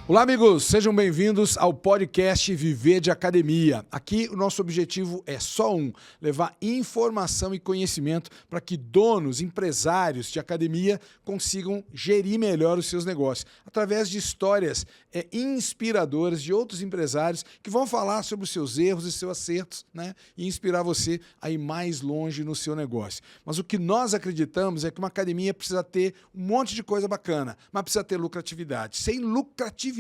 Olá, amigos, sejam bem-vindos ao podcast Viver de Academia. Aqui o nosso objetivo é só levar informação e conhecimento para que donos, empresários de academia consigam gerir melhor os seus negócios, através de histórias inspiradoras de outros empresários que vão falar sobre os seus erros e seus acertos, né? E inspirar você a ir mais longe no seu negócio. Mas o que nós acreditamos é que uma academia precisa ter um monte de coisa bacana, mas precisa ter lucratividade. Sem lucratividade,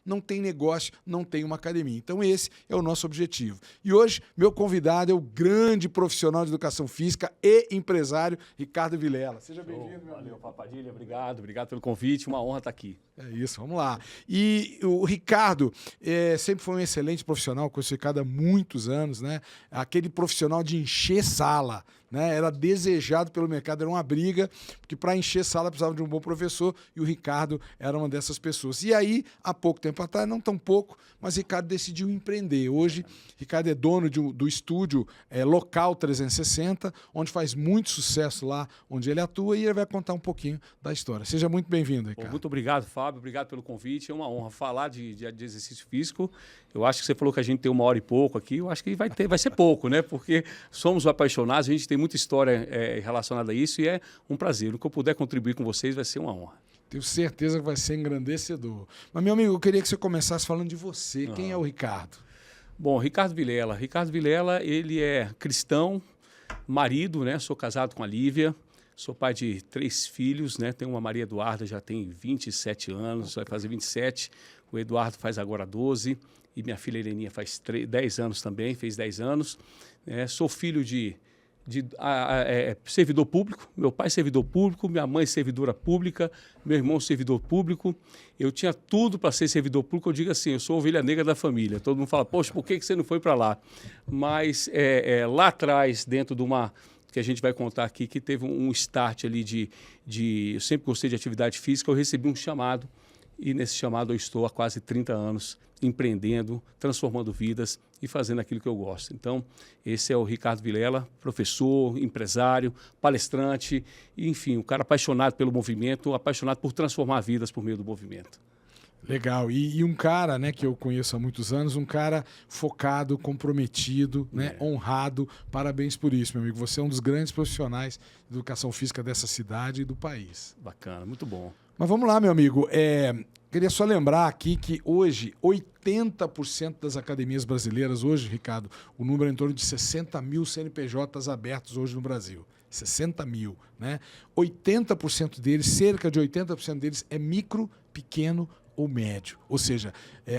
não tem negócio, não tem uma academia. Então esse é o nosso objetivo. E hoje, meu convidado é o grande profissional de educação física e empresário, Ricardo Vilela. Seja bem-vindo, meu amigo. Valeu, Papadilha, obrigado pelo convite, uma honra estar aqui. É isso, vamos lá. E o Ricardo sempre foi um excelente profissional, conheço o Ricardo há muitos anos, né? Aquele profissional de encher sala, né? Era desejado pelo mercado, era uma briga, porque para encher sala precisava de um bom professor e o Ricardo era uma dessas pessoas. E aí, há pouco tempo atrás, não tão pouco, mas Ricardo decidiu empreender. Hoje, Ricardo é dono do estúdio Local 360, onde faz muito sucesso lá onde ele atua, e ele vai contar um pouquinho da história. Seja muito bem-vindo, Ricardo. Muito obrigado, Fábio, obrigado pelo convite, é uma honra falar de exercício físico. Eu acho que você falou que a gente tem 1 hora e pouco aqui, eu acho que vai ser pouco, né? Porque somos apaixonados, a gente tem muita história relacionada a isso e é um prazer. O que eu puder contribuir com vocês vai ser uma honra. Tenho certeza que vai ser engrandecedor. Mas, meu amigo, eu queria que você começasse falando de você. Quem é o Ricardo? Bom, Ricardo Vilela. Ricardo Vilela, ele é cristão, marido, né? Sou casado com a Lívia, sou pai de 3 filhos, né? Tenho uma Maria Eduarda, já tem 27 anos, vai fazer 27. O Eduardo faz agora 12 e minha filha Heleninha faz 10 anos também, fez 10 anos. Sou filho de servidor público, meu pai servidor público, minha mãe servidora pública, meu irmão servidor público. Eu tinha tudo para ser servidor público. Eu digo assim, eu sou a ovelha negra da família. Todo mundo fala, poxa, por que você não foi para lá? Mas lá atrás, dentro de uma que a gente vai contar aqui, que teve um start ali eu sempre gostei de atividade física, eu recebi um chamado e nesse chamado eu estou há quase 30 anos empreendendo, transformando vidas e fazendo aquilo que eu gosto. Então, esse é o Ricardo Vilela, professor, empresário, palestrante, enfim, um cara apaixonado pelo movimento, apaixonado por transformar vidas por meio do movimento. Legal. E um cara, né, que eu conheço há muitos anos, um cara focado, comprometido, né, honrado. Parabéns por isso, meu amigo. Você é um dos grandes profissionais de educação física dessa cidade e do país. Bacana, muito bom. Mas vamos lá, meu amigo. Queria só lembrar aqui que hoje 80% das academias brasileiras, hoje, Ricardo, o número é em torno de 60 mil CNPJs abertos hoje no Brasil. 60 mil, né? 80% deles, cerca de 80% deles é micro, pequeno ou médio. Ou seja,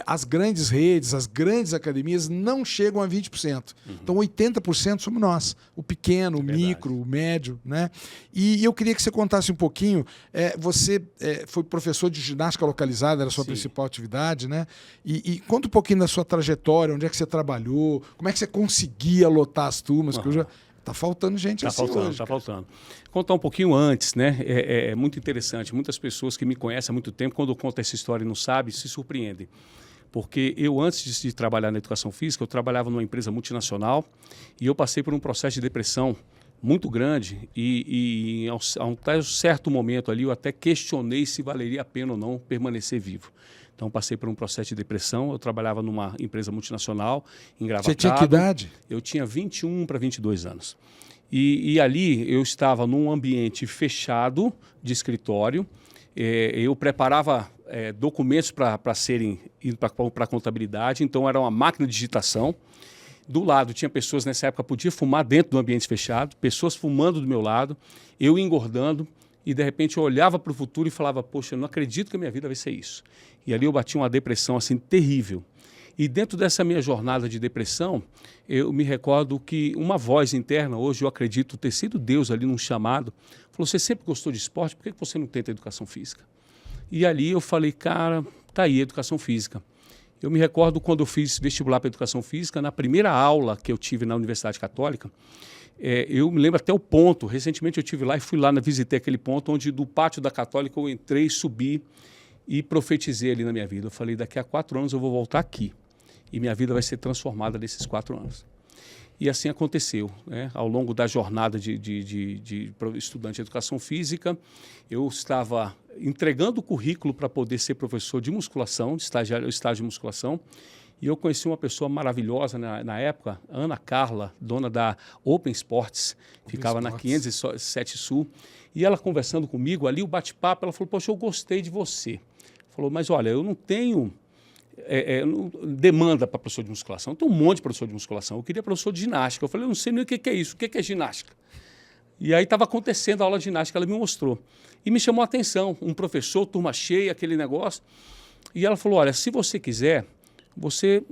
as grandes redes, as grandes academias não chegam a 20%. Então, 80% somos nós. O pequeno, o micro, o médio, né? E eu queria que você contasse um pouquinho. Você foi professor de ginástica localizada, era a sua principal atividade, né? E conta um pouquinho da sua trajetória, onde é que você trabalhou, como é que você conseguia lotar as turmas, que eu já... Tá faltando gente assim hoje. Tá faltando. Contar um pouquinho antes, né? É muito interessante. Muitas pessoas que me conhecem há muito tempo, quando eu conto essa história e não sabem, se surpreendem. Porque eu, antes de trabalhar na educação física, eu trabalhava numa empresa multinacional e eu passei por um processo de depressão muito grande e a um certo momento ali eu até questionei se valeria a pena ou não permanecer vivo. Então, passei por um processo de depressão. Eu trabalhava numa empresa multinacional, engravatado. Você tinha que idade? Eu tinha 21 para 22 anos. E ali eu estava num ambiente fechado de escritório. Eu preparava documentos para serem para a contabilidade. Então, era uma máquina de digitação. Do lado, tinha pessoas, nessa época, podia fumar dentro do ambiente fechado, pessoas fumando do meu lado, eu engordando. E, de repente, eu olhava para o futuro e falava, poxa, eu não acredito que a minha vida vai ser isso. E ali eu bati uma depressão, assim, terrível. E dentro dessa minha jornada de depressão, eu me recordo que uma voz interna, hoje eu acredito ter sido Deus ali num chamado, falou, você sempre gostou de esporte, por que você não tenta educação física? E ali eu falei, cara, tá aí, educação física. Eu me recordo quando eu fiz vestibular para educação física, na primeira aula que eu tive na Universidade Católica, eu me lembro até o ponto, recentemente eu estive lá e fui lá, visitei aquele ponto onde do pátio da Católica eu entrei, subi e profetizei ali na minha vida. Eu falei, daqui a 4 anos eu vou voltar aqui e minha vida vai ser transformada nesses 4 anos. E assim aconteceu, né? Ao longo da jornada de estudante de educação física, eu estava entregando o currículo para poder ser professor de musculação, de estágio de musculação, e eu conheci uma pessoa maravilhosa na época, Ana Carla, dona da Open Sports, ficava na 507 Sul, e ela conversando comigo ali, o bate-papo, ela falou, poxa, eu gostei de você. Falou, mas olha, eu não tenho demanda para professor de musculação. Eu tenho um monte de professor de musculação. Eu queria professor de ginástica. Eu falei, eu não sei nem o que é isso. O que é ginástica? E aí estava acontecendo a aula de ginástica, ela me mostrou. E me chamou a atenção. Um professor, turma cheia, aquele negócio. E ela falou, olha, se você quiser,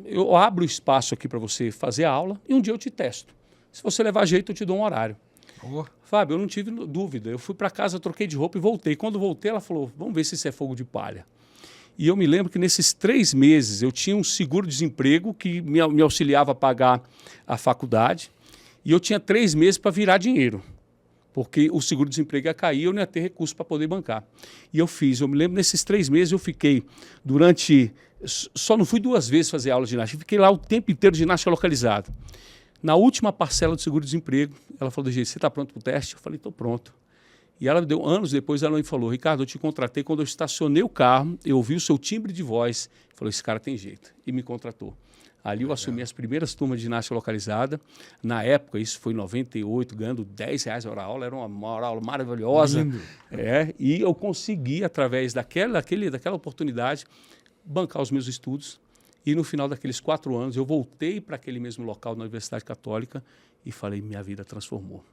eu abro espaço aqui para você fazer a aula e um dia eu te testo. Se você levar jeito, eu te dou um horário. Fábio, eu não tive dúvida. Eu fui para casa, troquei de roupa e voltei. Quando voltei, ela falou, vamos ver se isso é fogo de palha. E eu me lembro que nesses 3 meses eu tinha um seguro-desemprego que me auxiliava a pagar a faculdade e eu tinha 3 meses para virar dinheiro, porque o seguro-desemprego ia cair e eu não ia ter recurso para poder bancar. E eu fiz, eu me lembro, nesses 3 meses eu fiquei só não fui 2 vezes fazer aula de ginástica, fiquei lá o tempo inteiro de ginástica localizada. Na última parcela do seguro-desemprego, ela falou do jeito, você está pronto para o teste? Eu falei, estou pronto. E ela deu, anos depois, ela me falou, Ricardo, eu te contratei quando eu estacionei o carro, eu ouvi o seu timbre de voz, falou, esse cara tem jeito, e me contratou. Ali eu assumi as primeiras turmas de ginástica localizada, na época, isso foi em 98, ganhando R$10 a hora-aula, era uma aula maravilhosa. Lindo. E eu consegui, através daquela oportunidade, bancar os meus estudos, e no final daqueles 4 anos, eu voltei para aquele mesmo local na Universidade Católica e falei, minha vida transformou.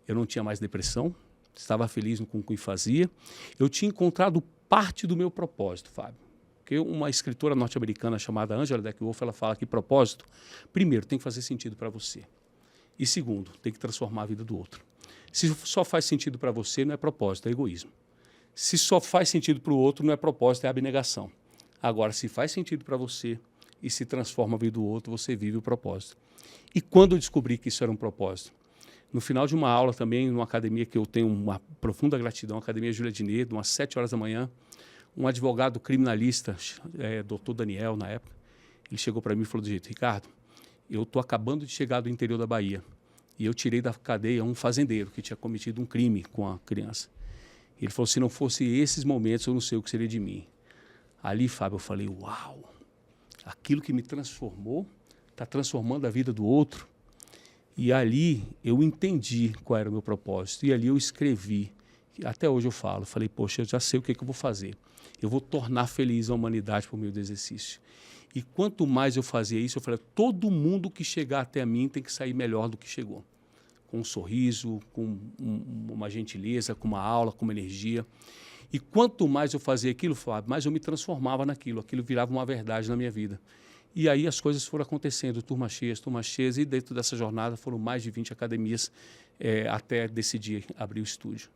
Eu não tinha mais depressão, estava feliz com o que fazia. Eu tinha encontrado parte do meu propósito, Fábio. Porque uma escritora norte-americana chamada Angela Duckworth, ela fala que propósito, primeiro, tem que fazer sentido para você. E segundo, tem que transformar a vida do outro. Se só faz sentido para você, não é propósito, é egoísmo. Se só faz sentido para o outro, não é propósito, é abnegação. Agora, se faz sentido para você e se transforma a vida do outro, você vive o propósito. E quando eu descobri que isso era um propósito? No final de uma aula também, numa academia que eu tenho uma profunda gratidão, a Academia Júlia Diné, umas 7 horas da manhã, um advogado criminalista, doutor Daniel, na época, ele chegou para mim e falou do jeito, Ricardo, eu estou acabando de chegar do interior da Bahia e eu tirei da cadeia um fazendeiro que tinha cometido um crime com a criança. Ele falou, se não fosse esses momentos, eu não sei o que seria de mim. Ali, Fábio, eu falei, uau, aquilo que me transformou, está transformando a vida do outro. E ali eu entendi qual era o meu propósito. E ali eu escrevi. Até hoje eu falo. Falei, poxa, eu já sei o que eu vou fazer. Eu vou tornar feliz a humanidade por meio do exercício. E quanto mais eu fazia isso, eu falei, todo mundo que chegar até mim tem que sair melhor do que chegou. Com um sorriso, com uma gentileza, com uma aula, com uma energia. E quanto mais eu fazia aquilo, Fábio, mais eu me transformava naquilo. Aquilo virava uma verdade na minha vida. E aí as coisas foram acontecendo, turmas cheias, e dentro dessa jornada foram mais de 20 academias até decidir abrir o estúdio.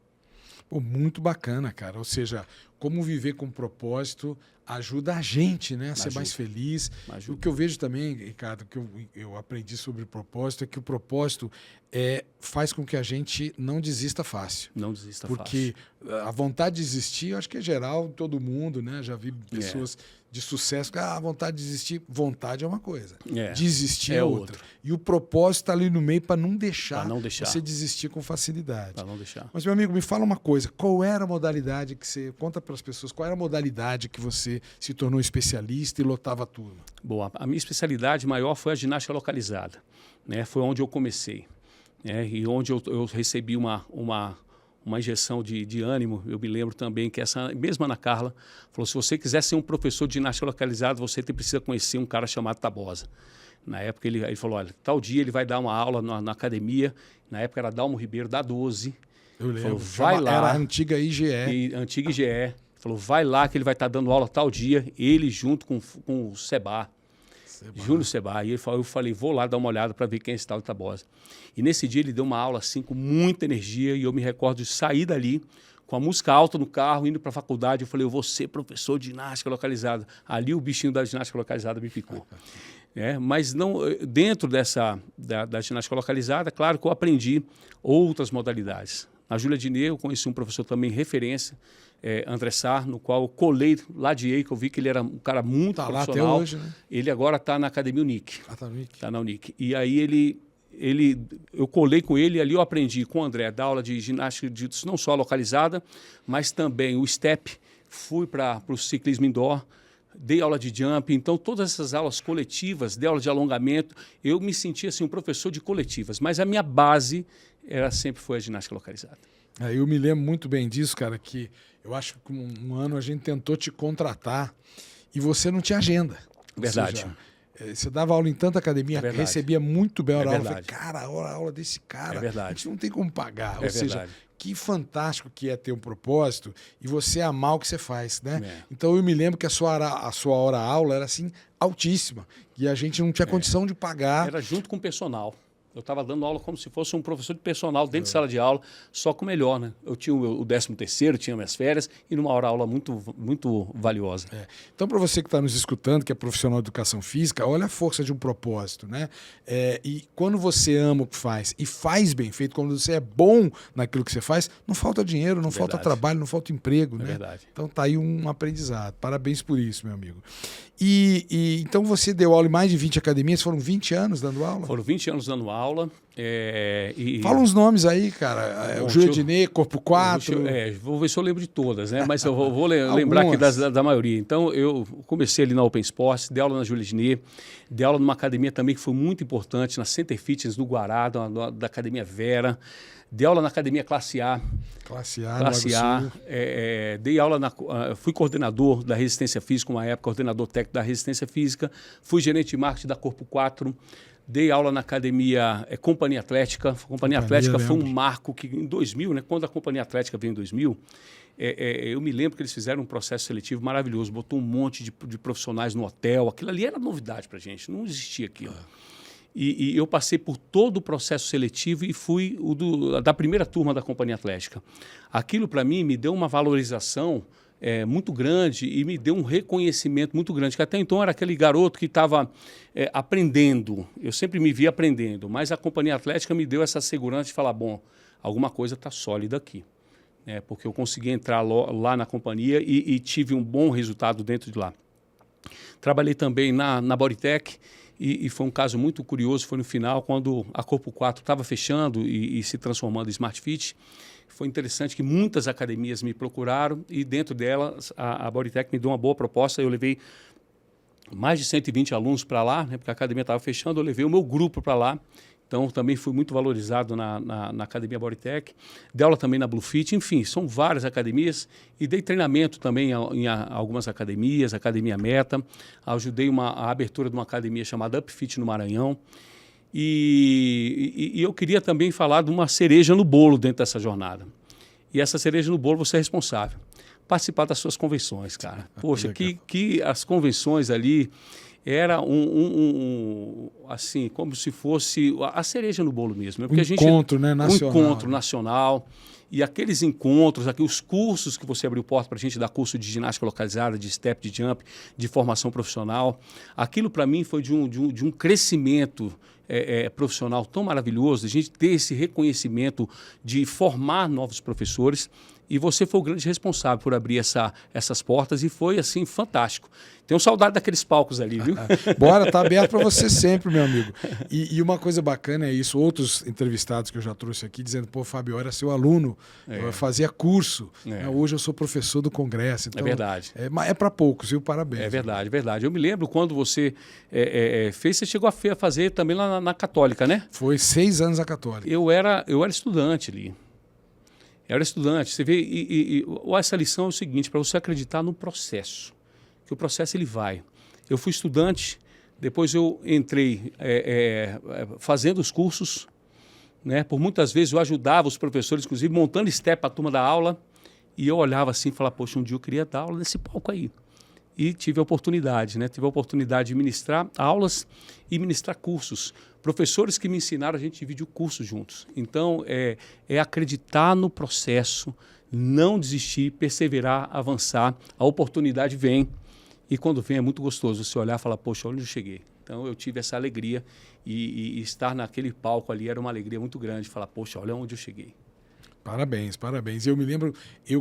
Pô, muito bacana, cara. Ou seja, como viver com propósito ajuda a gente, né, a ser mais feliz. O que eu vejo também, Ricardo, que eu aprendi sobre o propósito, é que o propósito faz com que a gente não desista fácil. Não desista fácil. Porque a vontade de desistir, eu acho que é geral em todo mundo, né? Já vi pessoas de sucesso que a vontade de desistir, vontade é uma coisa. Desistir é outra. E o propósito está ali no meio para não deixar você desistir com facilidade. Para não deixar. Mas, meu amigo, me fala uma coisa. Qual era a modalidade que você... Conta para as pessoas. Qual era a modalidade que você se tornou especialista e lotava a turma? Bom, a minha especialidade maior foi a ginástica localizada. Né? Foi onde eu comecei. E onde eu recebi uma injeção de ânimo. Eu me lembro também que essa mesma Ana Carla falou, se você quiser ser um professor de ginástica localizada, você precisa conhecer um cara chamado Tabosa. Na época ele falou, olha, tal dia ele vai dar uma aula na academia, na época era Dalmo Ribeiro, da 12. Eu lembro. Falou, vai lá. Era a antiga IGE. Antiga IGE. Falou, vai lá que ele vai estar dando aula tal dia, ele junto com o Seba. Júnior Seba. E eu falei, vou lá dar uma olhada para ver quem é esse tal de Tabosa. E nesse dia ele deu uma aula assim com muita energia e eu me recordo de sair dali com a música alta no carro, indo para a faculdade. Eu falei, eu vou ser professor de ginástica localizada. Ali o bichinho da ginástica localizada me picou. Mas não, dentro da ginástica localizada, claro que eu aprendi outras modalidades. Na Júlia Diné eu conheci um professor também referência, André Sar, no qual eu colei, ladeei, que eu vi que ele era um cara muito profissional. Lá até hoje, né? Ele agora está na Academia Unic. Tá no Unic. Está na Unic. E aí ele eu colei com ele e ali eu aprendi com o André da aula de ginástica não só localizada, mas também o step. Fui para o ciclismo indoor, dei aula de jump. Então, todas essas aulas coletivas, dei aula de alongamento, eu me sentia assim, um professor de coletivas. Mas a minha base sempre foi a ginástica localizada. Eu me lembro muito bem disso, cara, que eu acho que um ano a gente tentou te contratar e você não tinha agenda. Verdade. Ou seja, você dava aula em tanta academia, recebia muito bem a aula. Eu falei, cara, a aula desse cara, a gente não tem como pagar. Ou seja, que fantástico que é ter um propósito e você amar o que você faz, né? Então eu me lembro que a sua hora-aula era assim, altíssima. E a gente não tinha condição de pagar. Era junto com o personal. Eu estava dando aula como se fosse um professor de personal dentro de sala de aula, só com o melhor, né? Eu tinha o 13º, tinha minhas férias e numa hora-aula muito, muito valiosa. Então, para você que está nos escutando, que é profissional de educação física, olha a força de um propósito, né? E quando você ama o que faz e faz bem feito, quando você é bom naquilo que você faz, não falta dinheiro, não falta trabalho, não falta emprego, né? Verdade. Então tá aí um aprendizado. Parabéns por isso, meu amigo. Então você deu aula em mais de 20 academias, foram 20 anos dando aula? Foram 20 anos dando aula. Fala uns nomes aí, cara. O Júlio Adnet, Corpo 4. Vou ver se eu lembro de todas, né? Mas eu vou lembrar aqui da maioria. Então, eu comecei ali na Open Sports, dei aula na Júlio Adnet, dei aula numa academia também que foi muito importante, na Center Fitness do Guará, da Academia Vera. Dei aula na Academia Classe A. Classe A, Classe A. Dei aula, fui coordenador da Resistência Física, uma época, coordenador técnico da Resistência Física. Fui gerente de marketing da Corpo 4. Dei aula na Academia Companhia Atlética. Companhia Atlética foi um marco que, em 2000, né, quando a Companhia Atlética veio em 2000, eu me lembro que eles fizeram um processo seletivo maravilhoso. Botou um monte de profissionais no hotel. Aquilo ali era novidade para a gente, não existia aquilo. E eu passei por todo o processo seletivo e fui da primeira turma da Companhia Atlética. Aquilo, para mim, me deu uma valorização muito grande e me deu um reconhecimento muito grande, que até então era aquele garoto que estava aprendendo. Eu sempre me via aprendendo, mas a Companhia Atlética me deu essa segurança de falar, bom, alguma coisa está sólida aqui. Porque eu consegui entrar lá na companhia e tive um bom resultado dentro de lá. Trabalhei também na Bodytech, e foi um caso muito curioso, foi no final, quando a Corpo 4 estava fechando e se transformando em Smart Fit. Foi interessante que muitas academias me procuraram e dentro delas a Bodytech me deu uma boa proposta. Eu levei mais de 120 alunos para lá, né, porque a academia estava fechando, eu levei o meu grupo para lá. Então, também fui muito valorizado na Academia Bodytech. Dei aula também na Bluefit, enfim, são várias academias. E dei treinamento também em algumas academias, Academia Meta. Ajudei a abertura de uma academia chamada UpFit no Maranhão. E eu queria também falar de uma cereja no bolo dentro dessa jornada. E essa cereja no bolo, você é responsável. Participar das suas convenções, cara. Poxa, que as convenções ali... Era assim, como se fosse a cereja no bolo mesmo. Porque encontro, né, nacional. Um encontro nacional. E aqueles encontros, os cursos que você abriu porta para a gente dar curso de ginástica localizada, de step, de jump, de formação profissional. Aquilo, para mim, foi de um crescimento profissional tão maravilhoso, a gente ter esse reconhecimento de formar novos professores. E você foi o grande responsável por abrir essas portas e foi, assim, fantástico. Tenho saudade daqueles palcos ali, viu? Bora, tá aberto para você sempre, meu amigo. E uma coisa bacana é isso, outros entrevistados que eu já trouxe aqui, dizendo, pô, Fábio, eu era seu aluno, eu fazia curso, hoje eu sou professor do Congresso. Então, é verdade. É para poucos, viu? Parabéns. É verdade, verdade. Eu me lembro quando você fez, você chegou a fazer também lá na Católica, né? Foi 6 anos a Católica. Eu era estudante ali. Eu era estudante. Você vê, essa lição é o seguinte, para você acreditar no processo, que o processo ele vai. Eu fui estudante, depois eu entrei fazendo os cursos, né? Por muitas vezes eu ajudava os professores, inclusive montando step para a turma da aula, e eu olhava assim e falava, poxa, um dia eu queria dar aula nesse palco aí. E tive a oportunidade, né? Tive a oportunidade de ministrar aulas e ministrar cursos. Professores que me ensinaram, a gente dividiu cursos juntos. Então, é acreditar no processo, não desistir, perseverar, avançar. A oportunidade vem e quando vem é muito gostoso você olhar e falar, poxa, onde eu cheguei. Então, eu tive essa alegria e estar naquele palco ali era uma alegria muito grande. Falar, poxa, olha onde eu cheguei. Parabéns, parabéns. Eu me lembro,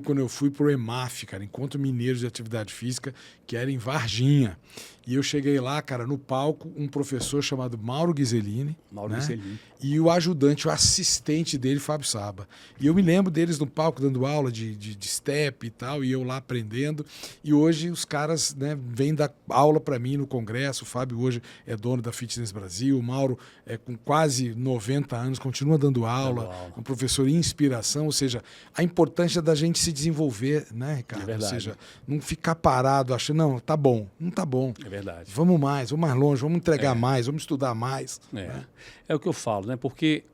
quando eu fui pro EMAF, cara, Encontro Mineiro de Atividade Física, que era em Varginha. E eu cheguei lá, cara, no palco, um professor chamado Mauro Ghiseline. Mauro Ghiseline. E o ajudante, o assistente dele, Fábio Saba. E eu me lembro deles no palco dando aula de step e tal, e eu lá aprendendo. E hoje os caras, né, vêm dar aula para mim no congresso. O Fábio hoje é dono da Fitness Brasil. O Mauro, com quase 90 anos, continua dando aula. Um professor em inspiração. Ou seja, a importância da gente se desenvolver, né, Ricardo? É verdade. Ou seja, não ficar parado achando, não, tá bom, não tá bom. É verdade. Vamos mais longe, vamos entregar mais, vamos estudar mais. Né? É o que eu falo, né? Porque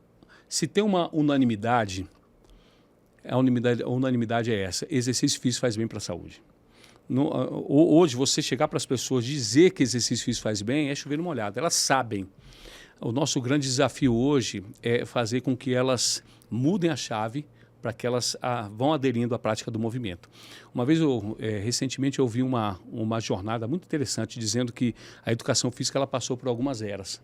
se tem uma unanimidade, a unanimidade é essa: exercício físico faz bem para a saúde. Hoje, você chegar para as pessoas dizer que exercício físico faz bem é chover numa olhada. Elas sabem. O nosso grande desafio hoje é fazer com que elas mudem a chave para que elas vão aderindo à prática do movimento. Uma vez, recentemente, eu vi uma jornada muito interessante dizendo que a educação física ela passou por algumas eras.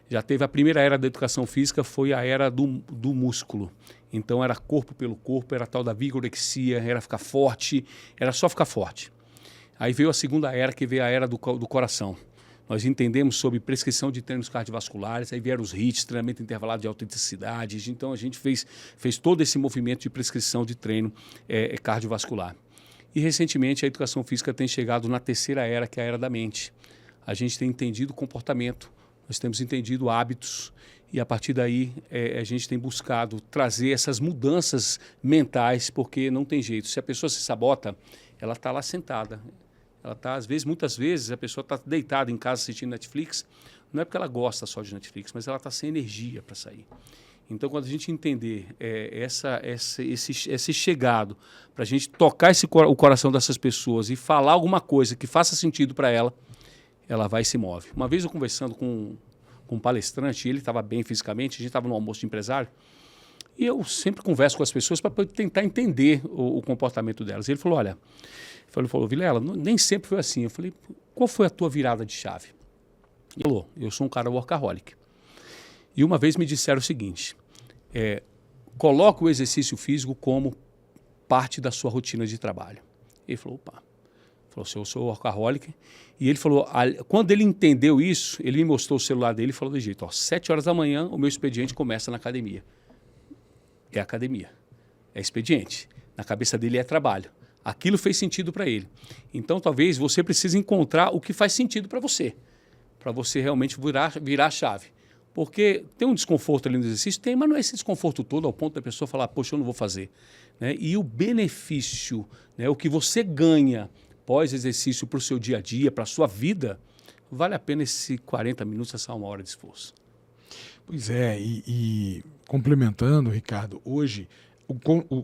Já teve a primeira era da educação física, foi a era do músculo. Então, era corpo pelo corpo, era a tal da vigorexia, era ficar forte, era só ficar forte. Aí veio a segunda era, que veio a era do coração. Nós entendemos sobre prescrição de treinos cardiovasculares, aí vieram os HIIT, treinamento intervalado de alta intensidade. Então, a gente fez todo esse movimento de prescrição de treino cardiovascular. E, recentemente, a educação física tem chegado na terceira era, que é a era da mente. A gente tem entendido comportamento, nós temos entendido hábitos, e, a partir daí, a gente tem buscado trazer essas mudanças mentais, porque não tem jeito. Se a pessoa se sabota, ela está lá sentada. Ela tá, muitas vezes, a pessoa está deitada em casa assistindo Netflix, não é porque ela gosta só de Netflix, mas ela está sem energia para sair. Então, quando a gente entender esse chegado, para a gente tocar o coração dessas pessoas e falar alguma coisa que faça sentido para ela, ela vai e se move. Uma vez eu conversando com um palestrante, ele estava bem fisicamente, a gente estava no almoço de empresário, e eu sempre converso com as pessoas para tentar entender o comportamento delas. Ele falou, olha... Ele falou, Vilela, nem sempre foi assim. Eu falei, qual foi a tua virada de chave? Ele falou, eu sou um cara workaholic. E uma vez me disseram o seguinte, coloca o exercício físico como parte da sua rotina de trabalho. Ele falou, opa. Ele falou, eu sou workaholic. E ele falou, quando ele entendeu isso, ele me mostrou o celular dele e falou do jeito, 7 horas da manhã o meu expediente começa na academia. É academia, é expediente. Na cabeça dele é trabalho. Aquilo fez sentido para ele. Então, talvez você precise encontrar o que faz sentido para você realmente virar a chave. Porque tem um desconforto ali no exercício, mas não é esse desconforto todo ao ponto da pessoa falar, poxa, eu não vou fazer. Né? E o benefício, né, o que você ganha pós-exercício para o seu dia a dia, para a sua vida, vale a pena esses 40 minutos, essa 1 hora de esforço. Pois é, e complementando, Ricardo, hoje...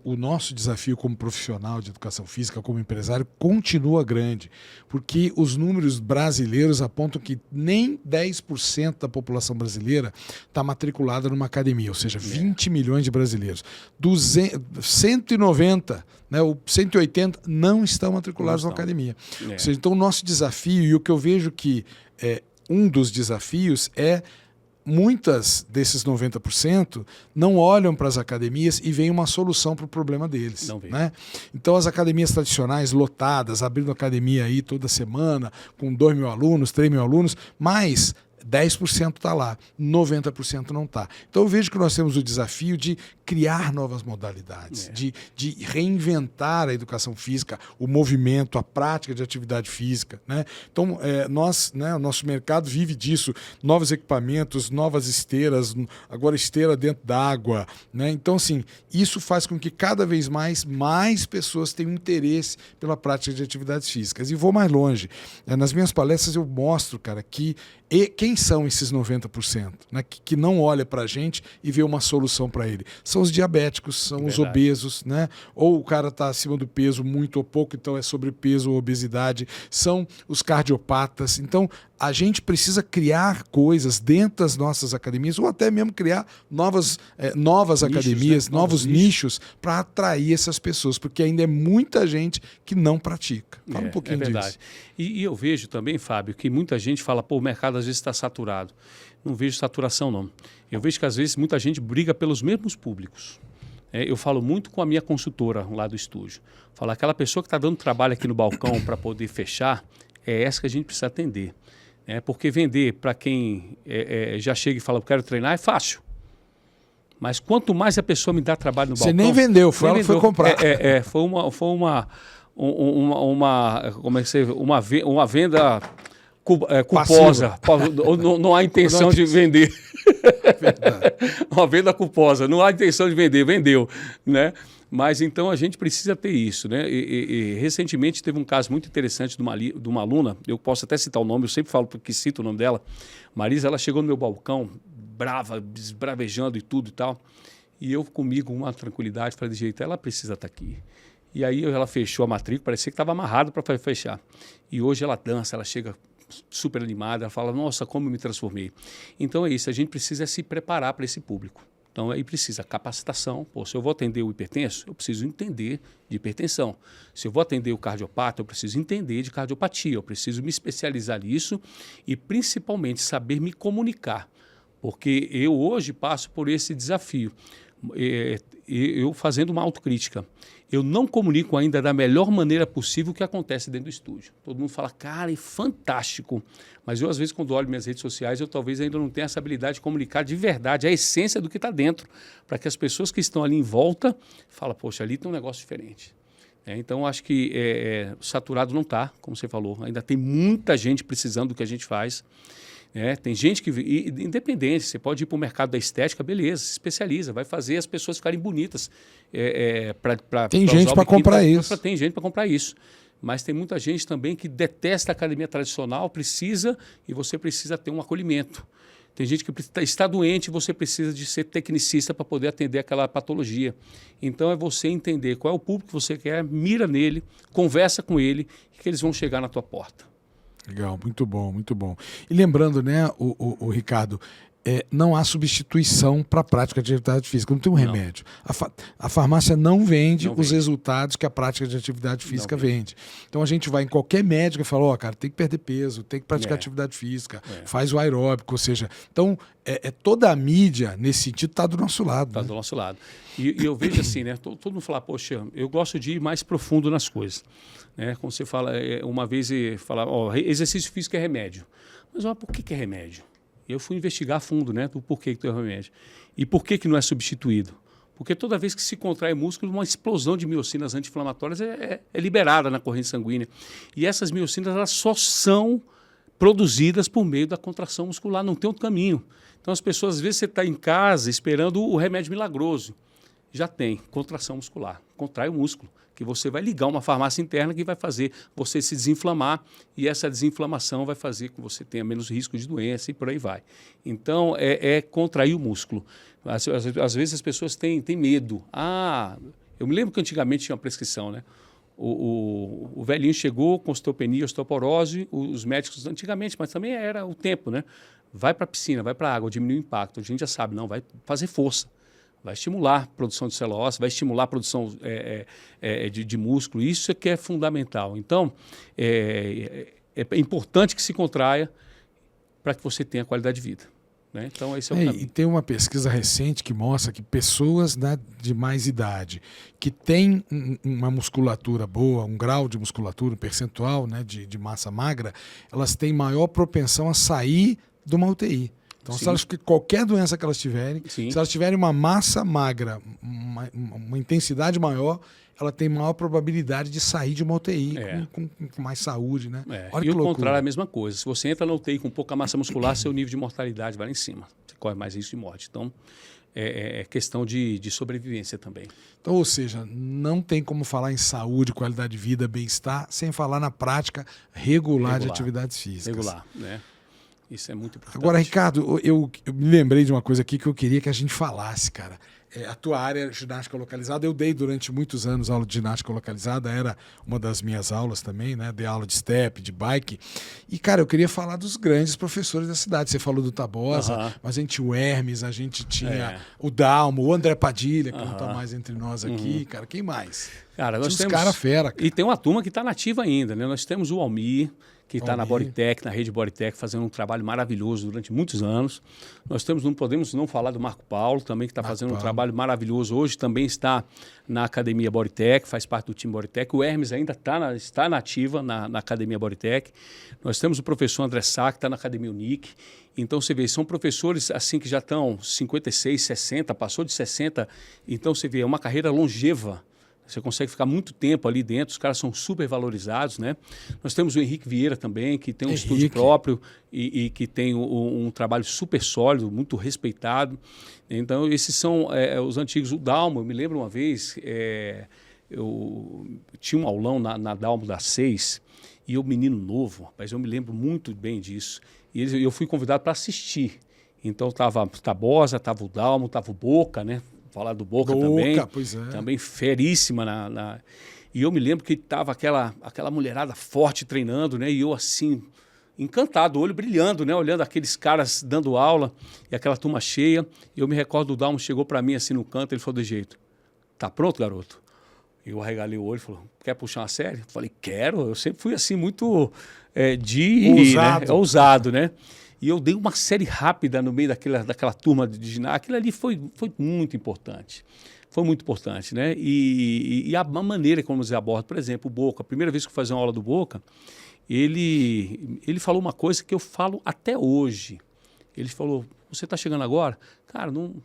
O nosso desafio como profissional de educação física, como empresário, continua grande, porque os números brasileiros apontam que nem 10% da população brasileira está matriculada numa academia, ou seja, 20 milhões de brasileiros. 190, né, ou 180 não estão matriculados na academia. Ou seja, então o nosso desafio, e o que eu vejo que um dos desafios é muitas desses 90% não olham para as academias e veem uma solução para o problema deles. Né? Então, as academias tradicionais lotadas, abrindo academia aí toda semana, com 2 mil alunos, 3 mil alunos, mas 10% está lá, 90% não está. Então eu vejo que nós temos o desafio de criar novas modalidades, de reinventar a educação física, o movimento, a prática de atividade física. Né? Então o nosso mercado vive disso, novos equipamentos, novas esteiras, agora esteira dentro d'água. Né? Então, assim, isso faz com que cada vez mais pessoas tenham interesse pela prática de atividades físicas. E vou mais longe. Nas minhas palestras eu mostro, cara, que quem são esses 90%, né, que não olha para a gente e vê uma solução para ele? São os diabéticos, são os obesos, né? Ou o cara está acima do peso muito ou pouco, então é sobrepeso ou obesidade. São os cardiopatas. Então, a gente precisa criar coisas dentro das nossas academias ou até mesmo criar novas academias, né? novos nichos para atrair essas pessoas, porque ainda é muita gente que não pratica. Fala um pouquinho disso. E eu vejo também, Fábio, que muita gente fala, pô, o mercado às vezes está saturado. Não vejo saturação, não. Eu vejo que às vezes muita gente briga pelos mesmos públicos. Eu falo muito com a minha consultora lá do estúdio. Falo, aquela pessoa que está dando trabalho aqui no balcão para poder fechar, é essa que a gente precisa atender. Porque vender para quem já chega e fala, eu quero treinar, é fácil. Mas quanto mais a pessoa me dá trabalho no balcão... Você nem vendeu, foi ela que foi comprar. Uma venda culposa. Não há intenção de vender. Uma venda culposa. Não há intenção de vender. Vendeu, né? Mas então a gente precisa ter isso, né? E recentemente teve um caso muito interessante de uma aluna, eu posso até citar o nome, eu sempre falo porque cito o nome dela. Marisa, ela chegou no meu balcão, brava, esbravejando e tudo e tal. E eu comigo, uma tranquilidade, falei de jeito, ela precisa estar aqui. E aí ela fechou a matrícula, parecia que estava amarrado para fechar. E hoje ela dança, ela chega super animada, ela fala, nossa, como eu me transformei. Então é isso, a gente precisa se preparar para esse público. Então aí precisa capacitação. Pô, se eu vou atender o hipertenso, eu preciso entender de hipertensão. Se eu vou atender o cardiopata, eu preciso entender de cardiopatia. Eu preciso me especializar nisso e principalmente saber me comunicar. Porque eu hoje passo por esse desafio. Eu fazendo uma autocrítica. Eu não comunico ainda da melhor maneira possível o que acontece dentro do estúdio. Todo mundo fala, cara, é fantástico. Mas eu, às vezes, quando olho minhas redes sociais, eu talvez ainda não tenha essa habilidade de comunicar de verdade a essência do que está dentro, para que as pessoas que estão ali em volta falem, poxa, ali tem um negócio diferente. Então, acho que saturado não está, como você falou. Ainda tem muita gente precisando do que a gente faz. Tem gente que, independente, você pode ir para o mercado da estética, beleza, se especializa, vai fazer as pessoas ficarem bonitas. Tem gente para comprar isso. Tem gente para comprar isso. Mas tem muita gente também que detesta a academia tradicional, e você precisa ter um acolhimento. Tem gente que está doente e você precisa de ser tecnicista para poder atender aquela patologia. Então é você entender qual é o público que você quer, mira nele, conversa com ele, que eles vão chegar na tua porta. Legal, muito bom, muito bom. E lembrando, né, o Ricardo, não há substituição para a prática de atividade física, não tem um remédio. A farmácia não vende os resultados que a prática de atividade física vende. Então a gente vai em qualquer médico e fala, cara, tem que perder peso, tem que praticar atividade física, faz o aeróbico, ou seja, então toda a mídia, nesse sentido, está do nosso lado. Está do nosso lado. E eu vejo assim, né, todo mundo fala, poxa, eu gosto de ir mais profundo nas coisas. Como você fala, uma vez, exercício físico é remédio. Mas por que é remédio? Eu fui investigar a fundo, né, do porquê que tem o remédio. E por que não é substituído? Porque toda vez que se contrai músculo, uma explosão de miocinas anti-inflamatórias é liberada na corrente sanguínea. E essas miocinas elas só são produzidas por meio da contração muscular, não tem outro caminho. Então as pessoas, às vezes, você está em casa esperando o remédio milagroso. Já tem contração muscular, contrai o músculo, que você vai ligar uma farmácia interna que vai fazer você se desinflamar e essa desinflamação vai fazer com que você tenha menos risco de doença e por aí vai. Então, contrair o músculo. Às vezes as pessoas têm medo. Eu me lembro que antigamente tinha uma prescrição, né? O velhinho chegou com osteopenia, osteoporose, os médicos antigamente, mas também era o tempo, né? Vai para a piscina, vai para a água, diminui o impacto. A gente já sabe, não, vai fazer força. Vai estimular a produção de célula óssea, vai estimular a produção de músculo. Isso é que é fundamental. Então, é importante que se contraia para que você tenha qualidade de vida. Né? Então, esse é o caminho. E tem uma pesquisa recente que mostra que pessoas, né, de mais idade que têm uma musculatura boa, um grau de musculatura, um percentual, né, de massa magra, elas têm maior propensão a sair de uma UTI. Então, se elas, qualquer doença que elas tiverem, se elas tiverem uma massa magra, uma intensidade maior, ela tem maior probabilidade de sair de uma UTI com mais saúde, né? E o contrário é a mesma coisa. Se você entra na UTI com pouca massa muscular, seu nível de mortalidade vai lá em cima. Você corre mais risco de morte. Então, é questão de sobrevivência também. Então, ou seja, não tem como falar em saúde, qualidade de vida, bem-estar, sem falar na prática regular de atividades físicas. Regular, né? Isso é muito importante. Agora, Ricardo, eu me lembrei de uma coisa aqui que eu queria que a gente falasse, cara. A tua área é ginástica localizada. Eu dei durante muitos anos aula de ginástica localizada, era uma das minhas aulas também, né? Dei aula de step, de bike. E, cara, eu queria falar dos grandes professores da cidade. Você falou do Tabosa, mas a gente tinha o Hermes, a gente tinha o Dalmo, o André Padilha, que não está mais entre nós aqui. Cara, quem mais? Cara, nós temos cara fera. Cara. E tem uma turma que está nativa ainda, né? Nós temos o Almir, que está na Bodytech, na rede Bodytech, fazendo um trabalho maravilhoso durante muitos anos. Nós temos, não podemos não falar do Marco Paulo, também que está fazendo um trabalho maravilhoso hoje, também está na Academia Bodytech, faz parte do time Bodytech. O Hermes ainda está na ativa na Academia Bodytech. Nós temos o professor André Sá, que está na Academia Unic. Então, você vê, são professores assim que já estão 56, 60, passou de 60. Então, você vê, é uma carreira longeva. Você consegue ficar muito tempo ali dentro, os caras são super valorizados, né? Nós temos o Henrique Vieira também, que tem um estúdio próprio e que tem um trabalho super sólido, muito respeitado. Então, esses são os antigos. O Dalmo, eu me lembro uma vez, eu tinha um aulão na Dalmo da 6, e eu, menino novo, rapaz, eu me lembro muito bem disso. E eu fui convidado para assistir. Então, estava a Tabosa, estava o Dalmo, estava o Boca, né? Falar do Boca também, pois é. Também feríssima. E eu me lembro que estava aquela mulherada forte treinando, né? E eu assim, encantado, o olho brilhando, né? Olhando aqueles caras dando aula e aquela turma cheia. E eu me recordo do Dalmo, chegou para mim assim no canto, ele falou do jeito, tá pronto, garoto? Eu arregalei o olho e falou, quer puxar uma série? Eu falei, quero. Eu sempre fui assim muito ousado, né? E eu dei uma série rápida no meio daquela turma de ginástica. Aquilo ali foi muito importante. Foi muito importante, né? E a maneira como eles abordam, por exemplo, o Boca, a primeira vez que eu fazia uma aula do Boca, ele falou uma coisa que eu falo até hoje. Ele falou, você está chegando agora? Cara, não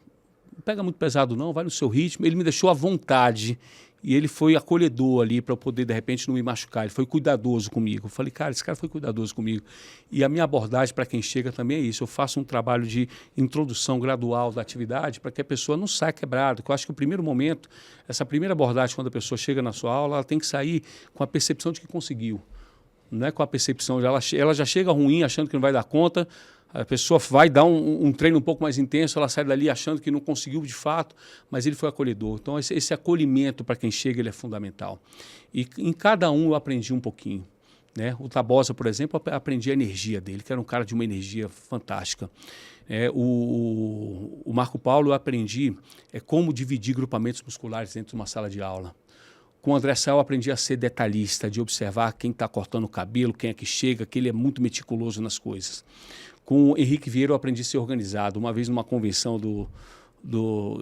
pega muito pesado não, vai no seu ritmo. Ele me deixou à vontade. E ele foi acolhedor ali para eu poder, de repente, não me machucar. Ele foi cuidadoso comigo. Eu falei, cara, esse cara foi cuidadoso comigo. E a minha abordagem para quem chega também é isso. Eu faço um trabalho de introdução gradual da atividade para que a pessoa não saia quebrada. Eu acho que o primeiro momento, essa primeira abordagem, quando a pessoa chega na sua aula, ela tem que sair com a percepção de que conseguiu. Não é com a percepção de ela já chega ruim, achando que não vai dar conta. A pessoa vai dar um treino um pouco mais intenso, ela sai dali achando que não conseguiu de fato, mas ele foi acolhedor. Então, esse acolhimento para quem chega, ele é fundamental. E em cada um eu aprendi um pouquinho, né? O Tabosa, por exemplo, eu aprendi a energia dele, que era um cara de uma energia fantástica. O Marco Paulo eu aprendi como dividir grupamentos musculares dentro de uma sala de aula. Com o André Sá eu aprendi a ser detalhista, de observar quem está cortando o cabelo, quem é que chega, que ele é muito meticuloso nas coisas. Com o Henrique Vieira eu aprendi a ser organizado. Uma vez numa convenção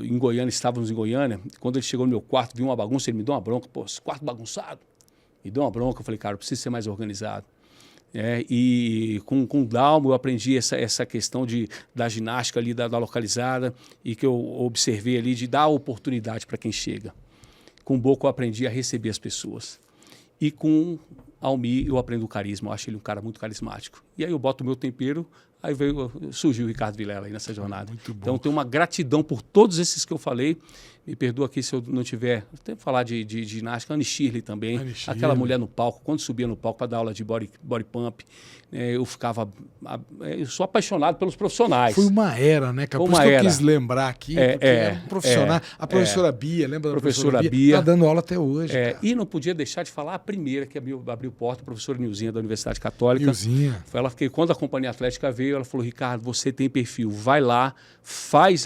em Goiânia, estávamos em Goiânia, quando ele chegou no meu quarto, viu uma bagunça, ele me deu uma bronca. Pô, esse quarto bagunçado. Me deu uma bronca, eu falei, cara, eu preciso ser mais organizado. E com o Dalmo eu aprendi essa questão da ginástica ali, da localizada, e que eu observei ali de dar oportunidade para quem chega. Com o Boca eu aprendi a receber as pessoas. E com Almi eu aprendo o carisma, eu acho ele um cara muito carismático. E aí eu boto o meu tempero, aí surgiu o Ricardo Vilela aí nessa jornada. Então tenho uma gratidão por todos esses que eu falei. Me perdoa aqui se eu não tiver... Eu tenho que falar de ginástica, Anne Shirley também. Aquela mulher no palco, quando subia no palco para dar aula de body pump, eu ficava... Eu sou apaixonado pelos profissionais. Foi uma era, né, cara? Por isso que eu quis lembrar aqui, porque é um profissional. A professora Bia, lembra da professora Bia? Está dando aula até hoje, cara. E não podia deixar de falar a primeira que abriu porta, a professora Nilzinha da Universidade Católica. Nilzinha. Quando a Companhia Atlética veio, ela falou, Ricardo, você tem perfil, vai lá, faz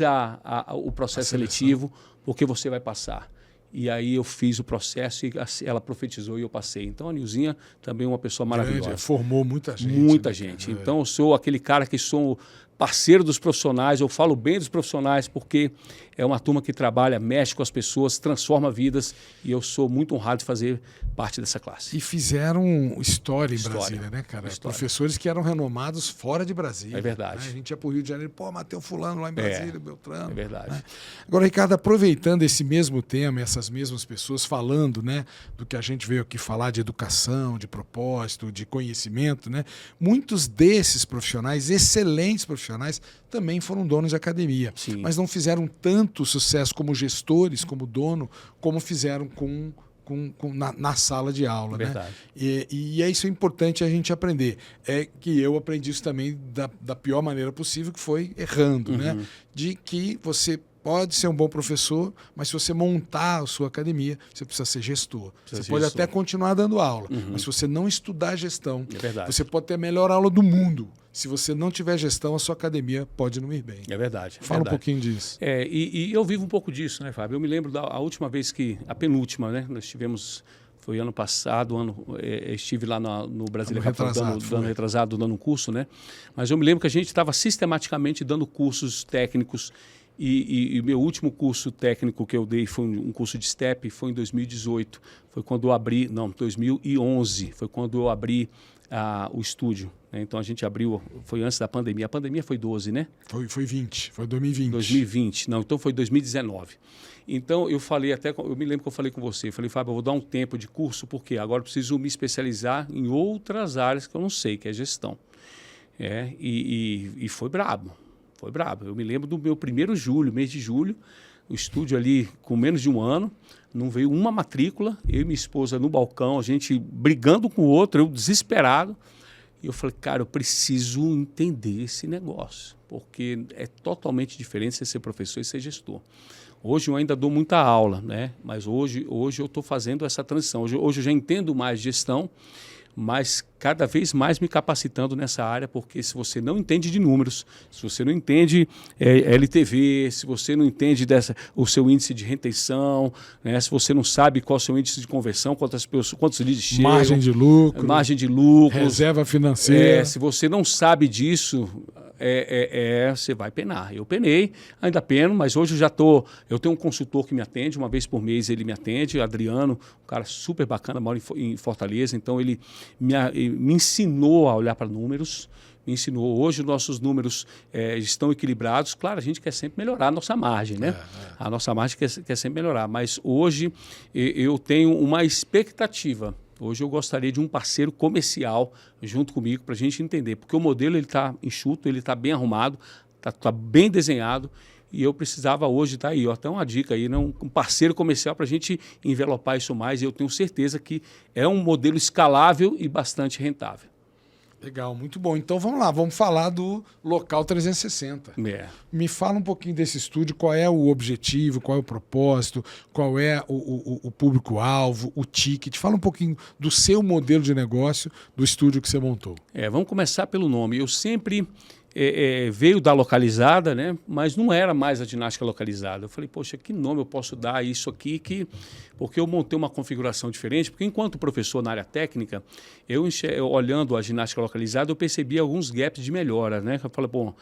o processo seletivo, porque você vai passar. E aí eu fiz o processo e ela profetizou e eu passei. Então a Nilzinha também é uma pessoa maravilhosa. Formou muita gente. Muita gente. Então eu sou aquele cara que sou parceiro dos profissionais, eu falo bem dos profissionais porque é uma turma que trabalha, mexe com as pessoas, transforma vidas e eu sou muito honrado de fazer parte dessa classe. E fizeram história em Brasília, né, cara? Professores que eram renomados fora de Brasília. É verdade. Né? A gente ia para o Rio de Janeiro, Mateu fulano lá em Brasília, Beltrano. É verdade. Né? Agora, Ricardo, aproveitando esse mesmo tema, essas mesmas pessoas falando, né, do que a gente veio aqui falar de educação, de propósito, de conhecimento, né? Muitos desses profissionais, excelentes profissionais, também foram donos de academia. Sim. Mas não fizeram tanto sucesso como gestores, como dono, como fizeram na sala de aula. Verdade. Né? E é isso importante a gente aprender. É que eu aprendi isso também da pior maneira possível, que foi errando. Né? De que você pode ser um bom professor, mas se você montar a sua academia, você precisa ser gestor. Você pode até continuar dando aula, mas se você não estudar gestão, você pode ter a melhor aula do mundo. Se você não tiver gestão, a sua academia pode não ir bem. É verdade. Fala um pouquinho disso. E eu vivo um pouco disso, né, Fábio? Eu me lembro da última vez a penúltima, né? Nós tivemos, Foi ano passado, estive lá no Brasília Capital dando um curso, né? Mas eu me lembro que a gente estava sistematicamente dando cursos técnicos e meu último curso técnico que eu dei foi um curso de STEP, foi em 2018. Foi quando eu abri, 2011, foi quando eu abri o estúdio. Né? Então a gente abriu, foi antes da pandemia. A pandemia foi 12, né? Foi 20, foi 2020. 2020, não, então foi 2019. Então eu falei eu me lembro que eu falei com você, eu falei, Fábio, eu vou dar um tempo de curso, porque agora eu preciso me especializar em outras áreas que eu não sei, que é gestão. E foi brabo, foi brabo. Eu me lembro do meu primeiro mês de julho, o estúdio ali com menos de um ano, não veio uma matrícula, eu e minha esposa no balcão, a gente brigando com o outro, eu desesperado. E eu falei, cara, eu preciso entender esse negócio, porque é totalmente diferente você ser professor e ser gestor. Hoje eu ainda dou muita aula, né? Mas hoje eu estou fazendo essa transição. Hoje eu já entendo mais gestão, mas cada vez mais me capacitando nessa área, porque se você não entende de números, se você não entende LTV, se você não entende o seu índice de retenção, né, se você não sabe qual é o seu índice de conversão, quantos leads chegam, margem de lucro, reserva financeira. Se você não sabe disso, você vai penar. Eu penei, ainda peno, mas hoje eu tenho um consultor que me atende, uma vez por mês ele me atende, Adriano, um cara super bacana, mora em Fortaleza, então ele me ensinou a olhar para números, me ensinou. Hoje os nossos números estão equilibrados. Claro, a gente quer sempre melhorar a nossa margem, né? A nossa margem quer sempre melhorar, mas hoje eu tenho uma expectativa. Hoje eu gostaria de um parceiro comercial junto comigo para a gente entender, porque o modelo está enxuto, ele está bem arrumado, está bem desenhado, e eu precisava hoje, tá aí, até uma dica aí, né? Um parceiro comercial para a gente envelopar isso mais, e eu tenho certeza que é um modelo escalável e bastante rentável. Legal, muito bom. Então vamos lá, vamos falar do Local 360. Me fala um pouquinho desse estúdio, qual é o objetivo, qual é o propósito, qual é o público-alvo, o ticket. Fala um pouquinho do seu modelo de negócio, do estúdio que você montou. Vamos começar pelo nome. Eu sempre veio da localizada, né? Mas não era mais a ginástica localizada. Eu falei, poxa, que nome eu posso dar a isso aqui? Porque eu montei uma configuração diferente, porque enquanto professor na área técnica, eu olhando a ginástica localizada, eu percebi alguns gaps de melhora, né? Eu falei, bom,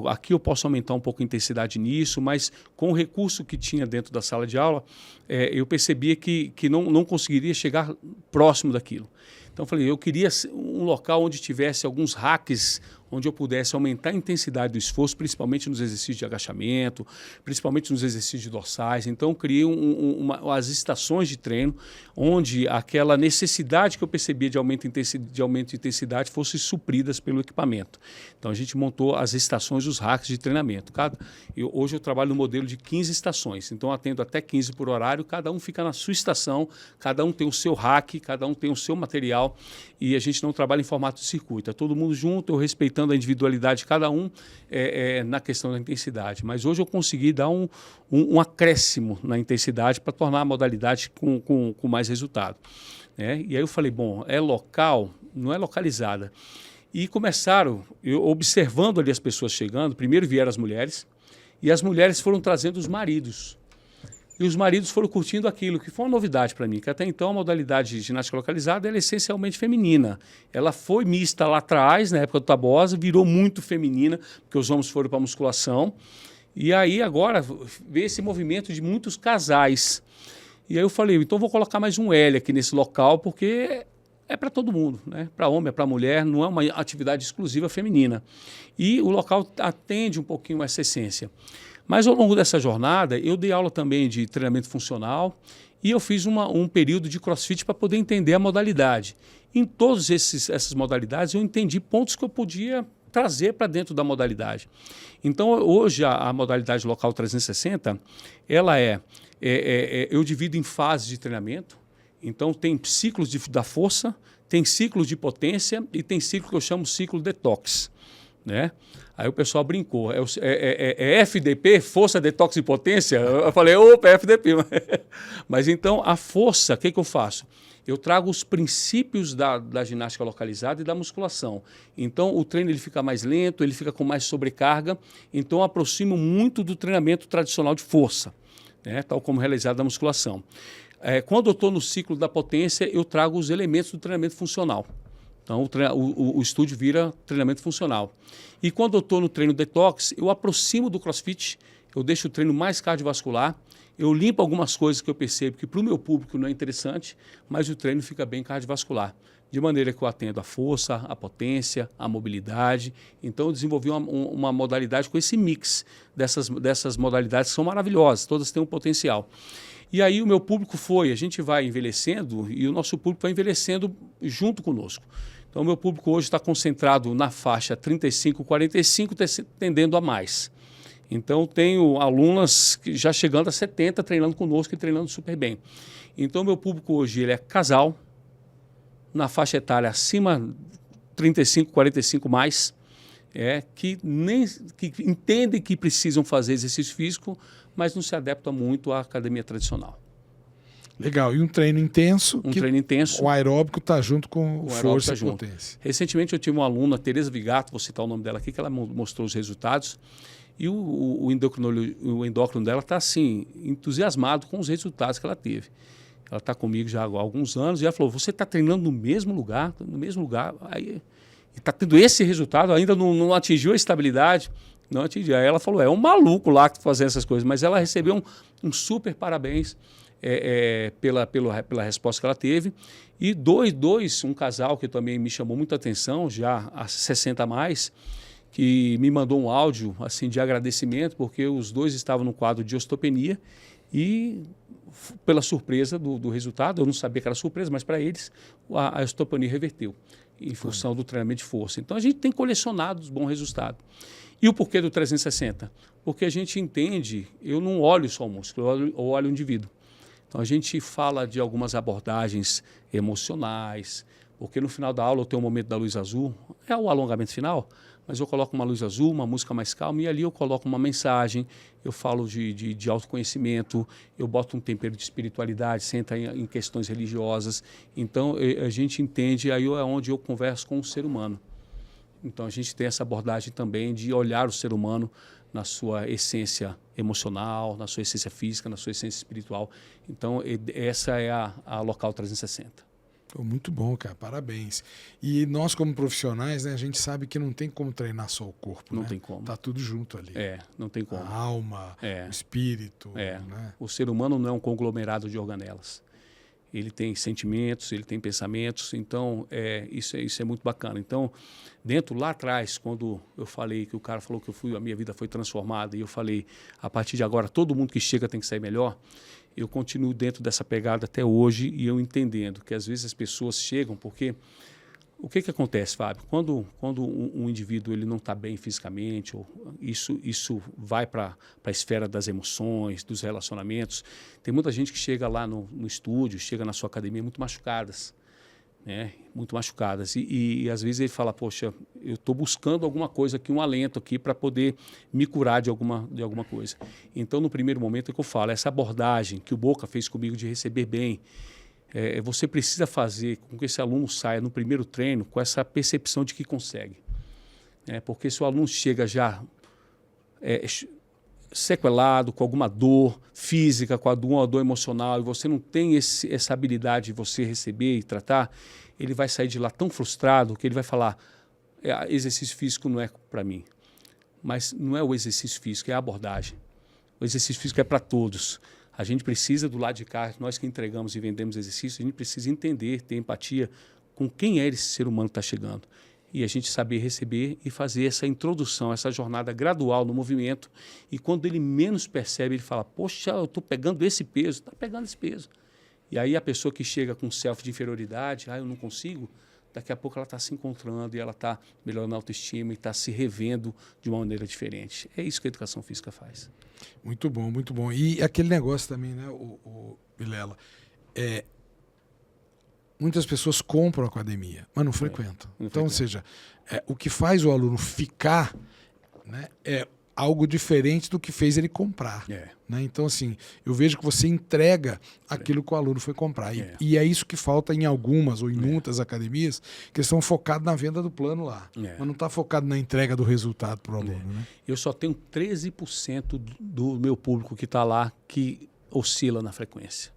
aqui eu posso aumentar um pouco a intensidade nisso, mas com o recurso que tinha dentro da sala de aula, eu percebia que não conseguiria chegar próximo daquilo. Então eu falei, eu queria um local onde tivesse alguns hacks, onde eu pudesse aumentar a intensidade do esforço, principalmente nos exercícios de agachamento, principalmente nos exercícios de dorsais. Então eu criei as estações de treino, onde aquela necessidade que eu percebia de aumento de intensidade fosse supridas pelo equipamento. Então a gente montou as estações, os hacks de treinamento. Hoje eu trabalho no modelo de 15 estações, então atendo até 15 por horário, cada um fica na sua estação, cada um tem o seu hack, cada um tem o seu material, e a gente não trabalha em formato de circuito. É todo mundo junto, eu respeitando a individualidade de cada um na questão da intensidade. Mas hoje eu consegui dar um acréscimo na intensidade para tornar a modalidade com mais resultado. Né? E aí eu falei, bom, é local, não é localizada. E começaram, observando ali as pessoas chegando, primeiro vieram as mulheres, e as mulheres foram trazendo os maridos. E os maridos foram curtindo aquilo, que foi uma novidade para mim, que até então a modalidade de ginástica localizada ela é essencialmente feminina. Ela foi mista lá atrás, na época do Tabosa, virou muito feminina, porque os homens foram para a musculação. E aí agora vê esse movimento de muitos casais. E aí eu falei, então vou colocar mais um L aqui nesse local, porque é para todo mundo, né? Para homem, é para mulher, não é uma atividade exclusiva feminina. E o local atende um pouquinho essa essência. Mas ao longo dessa jornada, eu dei aula também de treinamento funcional e eu fiz um período de crossfit para poder entender a modalidade. Em todas essas modalidades, eu entendi pontos que eu podia trazer para dentro da modalidade. Então, hoje, a modalidade Local 360, ela eu divido em fases de treinamento. Então, tem ciclos da força, tem ciclos de potência e tem ciclo que eu chamo ciclo detox. Né? Aí o pessoal brincou, é FDP, força, detox e potência? Eu falei, opa, é FDP. Mas então, a força, o que eu faço? Eu trago os princípios da ginástica localizada e da musculação. Então, o treino ele fica mais lento, ele fica com mais sobrecarga, então eu aproximo muito do treinamento tradicional de força, né? Tal como realizado na musculação. Quando eu estou no ciclo da potência, eu trago os elementos do treinamento funcional. Então, o estúdio vira treinamento funcional. E quando eu estou no treino detox, eu aproximo do CrossFit, eu deixo o treino mais cardiovascular, eu limpo algumas coisas que eu percebo que para o meu público não é interessante, mas o treino fica bem cardiovascular. De maneira que eu atendo a força, a potência, a mobilidade. Então, eu desenvolvi uma modalidade com esse mix dessas modalidades que são maravilhosas, todas têm um potencial. E aí o meu público a gente vai envelhecendo e o nosso público vai envelhecendo junto conosco. Então, o meu público hoje está concentrado na faixa 35, 45, tendendo a mais. Então, tenho alunas já chegando a 70, treinando conosco e treinando super bem. Então, o meu público hoje ele é casal, na faixa etária acima 35, 45 mais, que entendem que precisam fazer exercício físico, mas não se adaptam muito à academia tradicional. Legal. E um treino intenso. Treino intenso. O aeróbico está junto com o força e potência. Recentemente eu tive uma aluna, Tereza Vigato, vou citar o nome dela aqui, que ela mostrou os resultados. E o endócrino dela está assim, entusiasmado com os resultados que ela teve. Ela está comigo já há alguns anos e ela falou, você está treinando no mesmo lugar, aí está tendo esse resultado, ainda não atingiu a estabilidade. Não atingiu. Aí ela falou, é um maluco lá que está fazendo essas coisas, mas ela recebeu um super parabéns pela resposta que ela teve. E um casal que também me chamou muita atenção, já há 60 a mais, que me mandou um áudio assim, de agradecimento, porque os dois estavam no quadro de osteopenia e, pela surpresa do resultado, eu não sabia que era surpresa, mas para eles a osteopenia reverteu em função do treinamento de força. Então a gente tem colecionado os bons resultados. E o porquê do 360? Porque a gente entende, eu não olho só o músculo, eu olho o indivíduo. Então a gente fala de algumas abordagens emocionais, porque no final da aula eu tenho um momento da luz azul, é o alongamento final, mas eu coloco uma luz azul, uma música mais calma, e ali eu coloco uma mensagem, eu falo de autoconhecimento, eu boto um tempero de espiritualidade, sem entrar em questões religiosas. Então a gente entende, aí é onde eu converso com o ser humano. Então a gente tem essa abordagem também de olhar o ser humano na sua essência emocional, na sua essência física, na sua essência espiritual. Então essa é a Local 360. Muito bom, cara. Parabéns. E nós, como profissionais, né, a gente sabe que não tem como treinar só o corpo. Não tem como. Tá tudo junto ali. Não tem como. A alma, o espírito. Né? O ser humano não é um conglomerado de organelas. Ele tem sentimentos, ele tem pensamentos, então isso é muito bacana. Então, lá atrás, quando eu falei que o cara falou que a minha vida foi transformada e eu falei, a partir de agora, todo mundo que chega tem que sair melhor, eu continuo dentro dessa pegada até hoje e eu entendendo que às vezes as pessoas chegam porque... O que acontece, Fábio? Quando um indivíduo ele não está bem fisicamente, isso vai para a esfera das emoções, dos relacionamentos. Tem muita gente que chega lá no estúdio, chega na sua academia muito machucadas, né? Muito machucadas. E às vezes ele fala, poxa, eu estou buscando alguma coisa aqui, um alento aqui para poder me curar de alguma coisa. Então, no primeiro momento é que eu falo, essa abordagem que o Boca fez comigo de receber bem, você precisa fazer com que esse aluno saia no primeiro treino com essa percepção de que consegue. Porque se o aluno chega já sequelado, com alguma dor física, com alguma dor emocional, e você não tem essa habilidade de você receber e tratar, ele vai sair de lá tão frustrado que ele vai falar, exercício físico não é para mim. Mas não é o exercício físico, é a abordagem. O exercício físico é para todos. A gente precisa, do lado de cá, nós que entregamos e vendemos exercícios, a gente precisa entender, ter empatia com quem é esse ser humano que está chegando. E a gente saber receber e fazer essa introdução, essa jornada gradual no movimento. E quando ele menos percebe, ele fala, poxa, eu estou pegando esse peso, está pegando esse peso. E aí a pessoa que chega com self de inferioridade, eu não consigo, daqui a pouco ela está se encontrando e ela está melhorando a autoestima e está se revendo de uma maneira diferente. É isso que a educação física faz. Muito bom, muito bom. E aquele negócio também, né, o Vilela, muitas pessoas compram a academia, mas não frequentam. Então, ou seja, o que faz o aluno ficar, né, é algo diferente do que fez ele comprar. Né? Então, assim, eu vejo que você entrega aquilo que o aluno foi comprar. E é isso que falta em algumas ou em muitas academias, que estão focados na venda do plano lá. Mas não está focado na entrega do resultado para o aluno. Né? Eu só tenho 13% do meu público que está lá que oscila na frequência.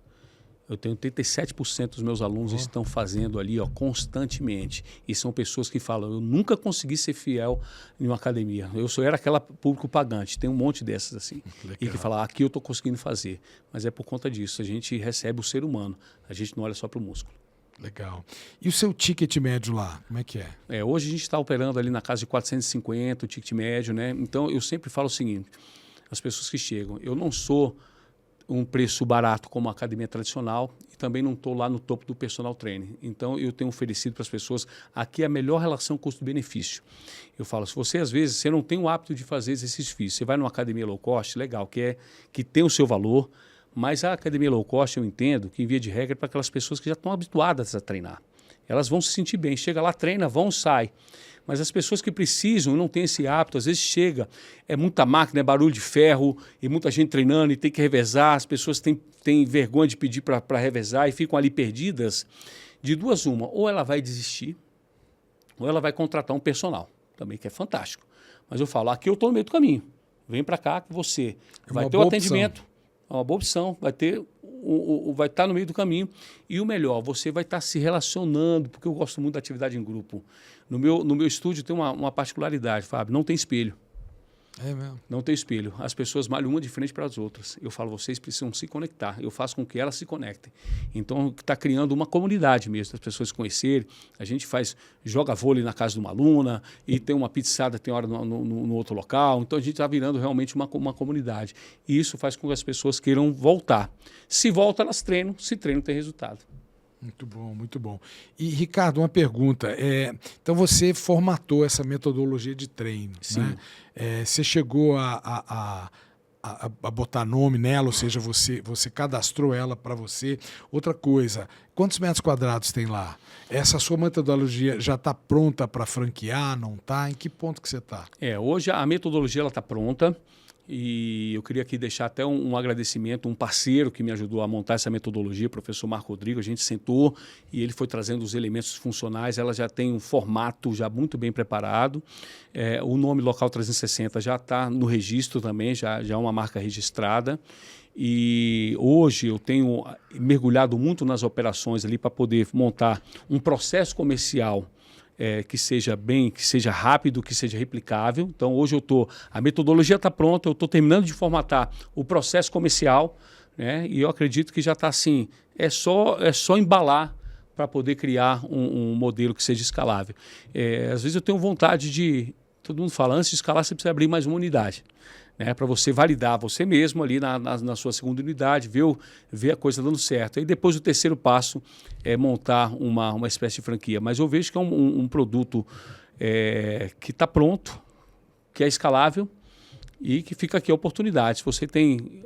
Eu tenho 87% dos meus alunos estão fazendo ali, ó, constantemente. E são pessoas que falam, eu nunca consegui ser fiel em uma academia. Eu só era aquela público pagante. Tem um monte dessas assim. Legal. E que fala, aqui eu estou conseguindo fazer. Mas é por conta disso. A gente recebe o ser humano. A gente não olha só para o músculo. Legal. E o seu ticket médio lá, como é que é? Hoje a gente está operando ali na casa de 450, o ticket médio, né? Então eu sempre falo o seguinte, as pessoas que chegam, eu não sou um preço barato como a academia tradicional e também não estou lá no topo do personal training. Então, eu tenho oferecido para as pessoas aqui a melhor relação custo-benefício. Eu falo, se você, às vezes, você não tem o hábito de fazer exercício físico, você vai numa academia low cost, legal, que tem o seu valor, mas a academia low cost, eu entendo que, em via de regra, é para aquelas pessoas que já estão habituadas a treinar. Elas vão se sentir bem, chega lá, treina, vão, sai. Mas as pessoas que precisam, não têm esse hábito, às vezes chega, é muita máquina, é barulho de ferro, e muita gente treinando e tem que revezar, as pessoas têm vergonha de pedir para revezar e ficam ali perdidas. De duas uma, ou ela vai desistir, ou ela vai contratar um personal, também que é fantástico. Mas eu falo, aqui eu estou no meio do caminho, vem para cá que você vai ter o atendimento, é uma boa opção, vai estar no meio do caminho. E o melhor, você vai estar se relacionando, porque eu gosto muito da atividade em grupo. No meu estúdio tem uma particularidade, Fábio, não tem espelho. É mesmo? Não tem espelho. As pessoas malham uma de frente para as outras. Eu falo, vocês precisam se conectar. Eu faço com que elas se conectem. Então, está criando uma comunidade mesmo, as pessoas se conhecerem. A gente joga vôlei na casa de uma aluna e tem uma pizzada, tem hora no outro local. Então, a gente está virando realmente uma comunidade. E isso faz com que as pessoas queiram voltar. Se volta, elas treinam. Se treinam, tem resultado. Muito bom, muito bom. E, Ricardo, uma pergunta. Então, você formatou essa metodologia de treino, Sim. né? Você chegou a botar nome nela, ou seja, você cadastrou ela para você. Outra coisa, quantos metros quadrados tem lá? Essa sua metodologia já está pronta para franquear, não está? Em que ponto que você está? Hoje a metodologia está pronta. E eu queria aqui deixar até um agradecimento, um parceiro que me ajudou a montar essa metodologia, o professor Marco Rodrigo. A gente sentou e ele foi trazendo os elementos funcionais. Ela já tem um formato já muito bem preparado. O nome Local 360 já está no registro também, já é uma marca registrada. E hoje eu tenho mergulhado muito nas operações ali para poder montar um processo comercial que seja rápido, que seja replicável. Então, hoje a metodologia está pronta, eu estou terminando de formatar o processo comercial, né? E eu acredito que já está assim, é só embalar para poder criar um modelo que seja escalável. Às vezes eu tenho vontade todo mundo fala, antes de escalar você precisa abrir mais uma unidade. Para você validar você mesmo ali na sua segunda unidade, ver a coisa dando certo. Aí depois o terceiro passo é montar uma espécie de franquia. Mas eu vejo que é um produto que está pronto, que é escalável e que fica aqui a oportunidade. Se você tem